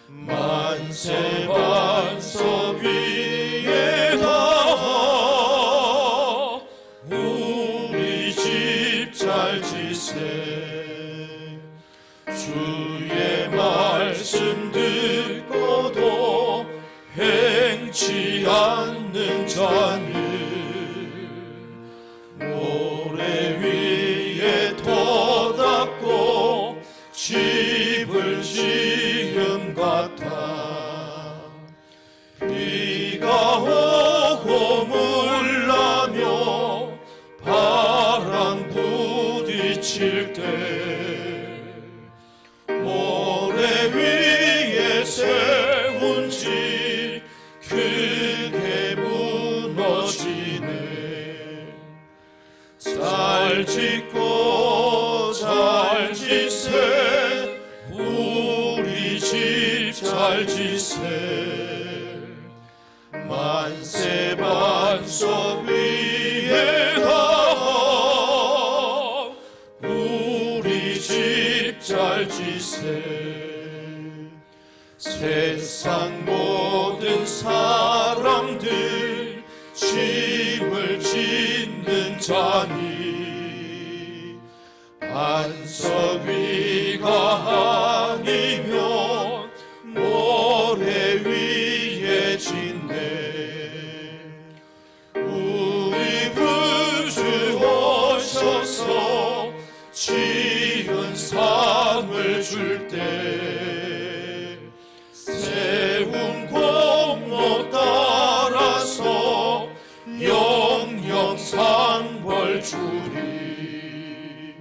Speaker 2: 만세 반석 위에다 우리 집 잘 지세. 주의 말씀 듣고도 행치 않는 자는 모래 위에 돋았고 집을 지은 같아. 비가 오고 물나며 바람 부딪힐 때 모래 위에 세운 집 크게 무너지네. 잘 짓고 잘 지세 우리 집 잘 지세. 만세 반석 위에다 우리 집 잘 주세. 세상 모든 사람들 짐을 짓는 자니 반석 위가 아니면 모래 위에 짓네. 우리 구주 오셔서 지은 상을 줄 때 세운 공로 따라서 영영 벌 주리.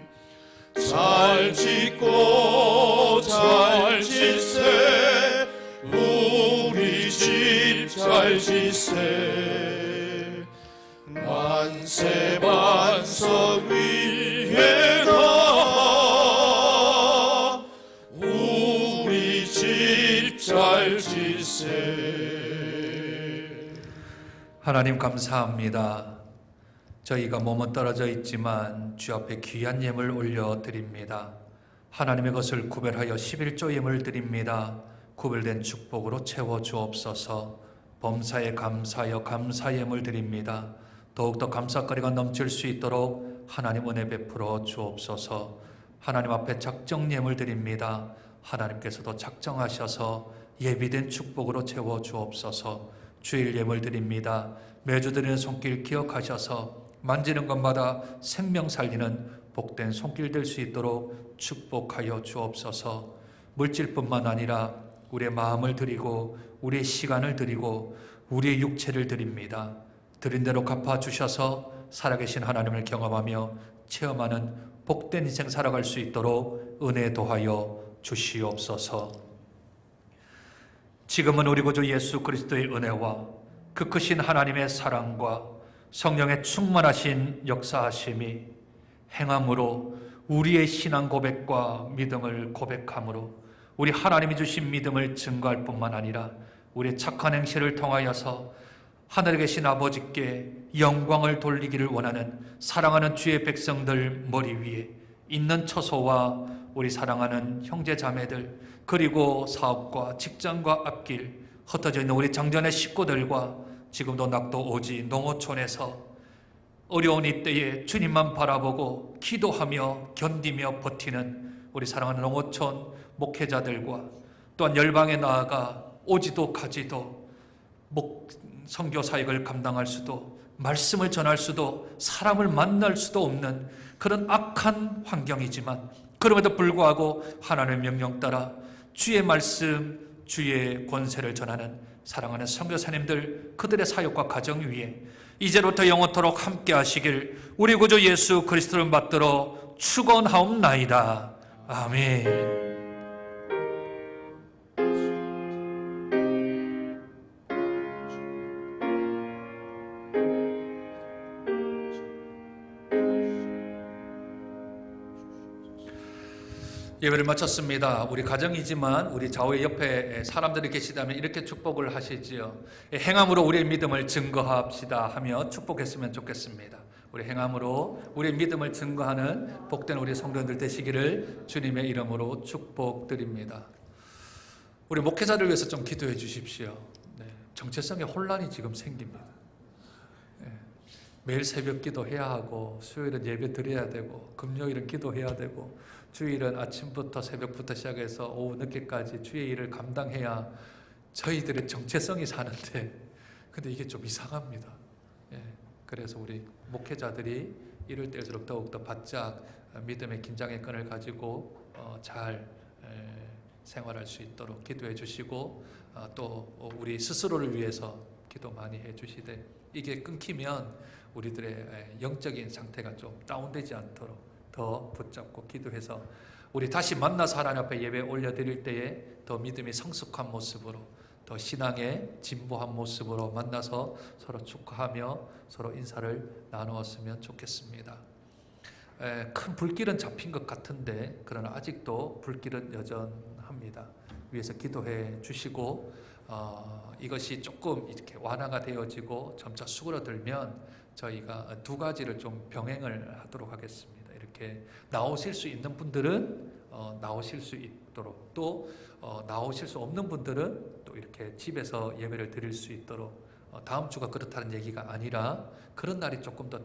Speaker 2: 잘 짓고 잘 짓세. 우리 집 잘 짓세. 만세 반석 위에다 우리 집 잘 짓세.
Speaker 1: 하나님 감사합니다. 저희가 몸은 떨어져 있지만 주 앞에 귀한 예물 올려드립니다. 하나님의 것을 구별하여 11조 예물 드립니다. 구별된 축복으로 채워주옵소서. 범사에 감사하여 감사 예물 드립니다. 더욱더 감사거리가 넘칠 수 있도록 하나님 은혜 베풀어 주옵소서. 하나님 앞에 작정 예물 드립니다. 하나님께서도 작정하셔서 예비된 축복으로 채워주옵소서. 주일 예물 드립니다. 매주 드리는 손길 기억하셔서 만지는 것마다 생명 살리는 복된 손길 될 수 있도록 축복하여 주옵소서. 물질뿐만 아니라 우리의 마음을 드리고 우리의 시간을 드리고 우리의 육체를 드립니다. 드린 대로 갚아주셔서 살아계신 하나님을 경험하며 체험하는 복된 인생 살아갈 수 있도록 은혜 도하여 주시옵소서. 지금은 우리 구주 예수 그리스도의 은혜와 그 크신 하나님의 사랑과 성령의 충만하신 역사하심이 행함으로 우리의 신앙 고백과 믿음을 고백함으로 우리 하나님이 주신 믿음을 증거할 뿐만 아니라 우리의 착한 행실을 통하여서 하늘에 계신 아버지께 영광을 돌리기를 원하는 사랑하는 주의 백성들 머리 위에 있는 처소와 우리 사랑하는 형제 자매들 그리고 사업과 직장과 앞길 흩어져 있는 우리 장전의 식구들과 지금도 낙도 오지 농어촌에서 어려운 이때에 주님만 바라보고 기도하며 견디며 버티는 우리 사랑하는 농어촌 목회자들과 또한 열방에 나아가 오지도 가지도 선교 사역을 감당할 수도 말씀을 전할 수도 사람을 만날 수도 없는 그런 악한 환경이지만 그럼에도 불구하고 하나님의 명령 따라 주의 말씀 주의 권세를 전하는 사랑하는 선교사님들 그들의 사역과 가정 위에 이제부터 영원토록 함께 하시길 우리 구주 예수 그리스도를 받들어 축원하옵나이다. 아멘. 예배를 마쳤습니다. 우리 가정이지만 우리 좌우의 옆에 사람들이 계시다면 이렇게 축복을 하시지요. 행함으로 우리의 믿음을 증거합시다 하며 축복했으면 좋겠습니다. 우리 행함으로 우리의 믿음을 증거하는 복된 우리 성도들 되시기를 주님의 이름으로 축복드립니다. 우리 목회자를 위해서 좀 기도해 주십시오. 정체성의 혼란이 지금 생깁니다. 매일 새벽 기도해야 하고 수요일은 예배 드려야 되고 금요일은 기도해야 되고 주일은 아침부터 새벽부터 시작해서 오후 늦게까지 주의 일을 감당해야 저희들의 정체성이 사는데 근데 이게 좀 이상합니다. 그래서 우리 목회자들이 이럴 때일수록 더욱더 바짝 믿음의 긴장의 끈을 가지고 잘 생활할 수 있도록 기도해 주시고 또 우리 스스로를 위해서 기도 많이 해 주시되 이게 끊기면 우리들의 영적인 상태가 좀 다운되지 않도록 더 붙잡고 기도해서 우리 다시 만나서 하나님 앞에 예배 올려드릴 때에 더 믿음이 성숙한 모습으로 더 신앙의 진보한 모습으로 만나서 서로 축하하며 서로 인사를 나누었으면 좋겠습니다. 큰 불길은 잡힌 것 같은데 그러나 아직도 불길은 여전합니다. 위에서 기도해 주시고 이것이 조금 이렇게 완화가 되어지고 점차 수그러들면 저희가 두 가지를 좀 병행을 하도록 하겠습니다. 이렇게 나오실 수 있는 분들은 나오실 수 있도록, 또 나오실 수 없는 분들은 또 이렇게 집에서 예배를 드릴 수 있도록, 다음 주가 그렇다는 얘기가 아니라 그런 날이 조금 더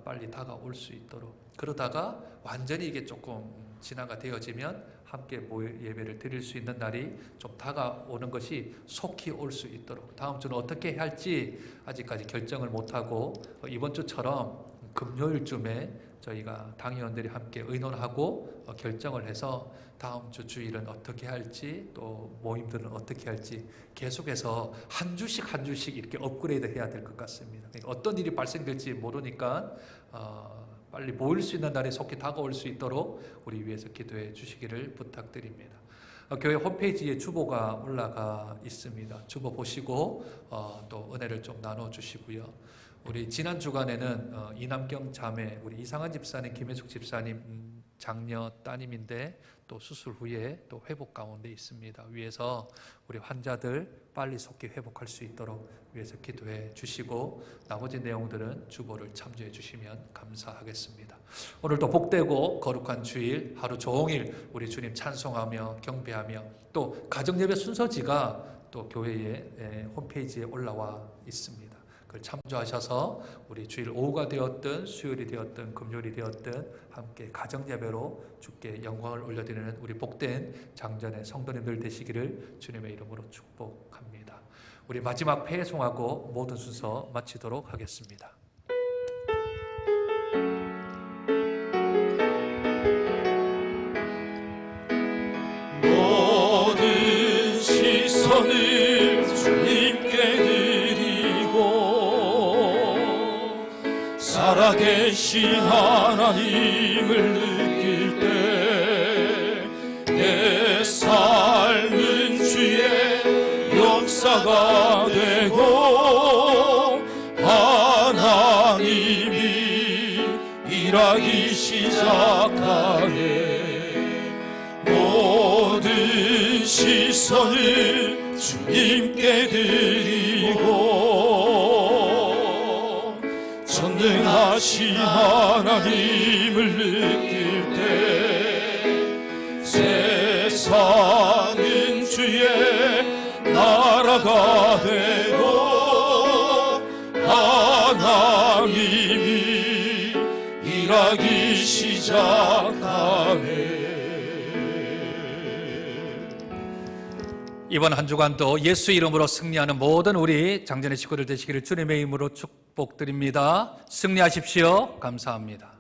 Speaker 1: 빨리 다가올 수 있도록, 그러다가 완전히 이게 조금 진화가 되어지면 함께 예배를 드릴 수 있는 날이 좀 다가오는 것이 속히 올 수 있도록, 다음 주는 어떻게 해야 할지 아직까지 결정을 못하고 이번 주처럼 금요일쯤에 저희가 당의원들이 함께 의논하고 결정을 해서 다음 주 주일은 어떻게 할지, 또 모임들은 어떻게 할지 계속해서 한 주씩 이렇게 업그레이드 해야 될 것 같습니다. 어떤 일이 발생될지 모르니까 빨리 모일 수 있는 날이 속히 다가올 수 있도록 우리 위해서 기도해 주시기를 부탁드립니다. 교회 홈페이지에 주보가 올라가 있습니다. 주보 보시고 또 은혜를 좀 나눠주시고요. 우리 지난 주간에는 이남경 자매, 우리 이상한 집사님, 김혜숙 집사님 장녀 따님인데 또 수술 후에 또 회복 가운데 있습니다. 위에서 우리 환자들 빨리 속히 회복할 수 있도록 위해서 기도해 주시고, 나머지 내용들은 주보를 참조해 주시면 감사하겠습니다. 오늘도 복되고 거룩한 주일, 하루 종일 우리 주님 찬송하며 경배하며, 또 가정예배 순서지가 또 교회의 홈페이지에 올라와 있습니다. 그걸 참조하셔서 우리 주일 오후가 되었든 수요일이 되었든 금요일이 되었든 함께 가정예배로 주께 영광을 올려드리는 우리 복된 장전의 성도님들 되시기를 주님의 이름으로 축복합니다. 우리 마지막 패송하고 모든 순서 마치도록 하겠습니다.
Speaker 2: 모든 시선을 주님께 살아계신 하나님을 느낄 때 내 삶은 주의 역사가 되고 하나님이 일하기 시작하네. 모든 시선을 주님께 드리고 전능하신 하나님을 느낄 때 세상은 주의 나라가 되고 하나님이 일하기 시작하네.
Speaker 1: 이번 한 주간도 예수 이름으로 승리하는 모든 우리 장전의 식구들 되시기를 주님의 이름으로 축복드립니다. 승리하십시오. 감사합니다.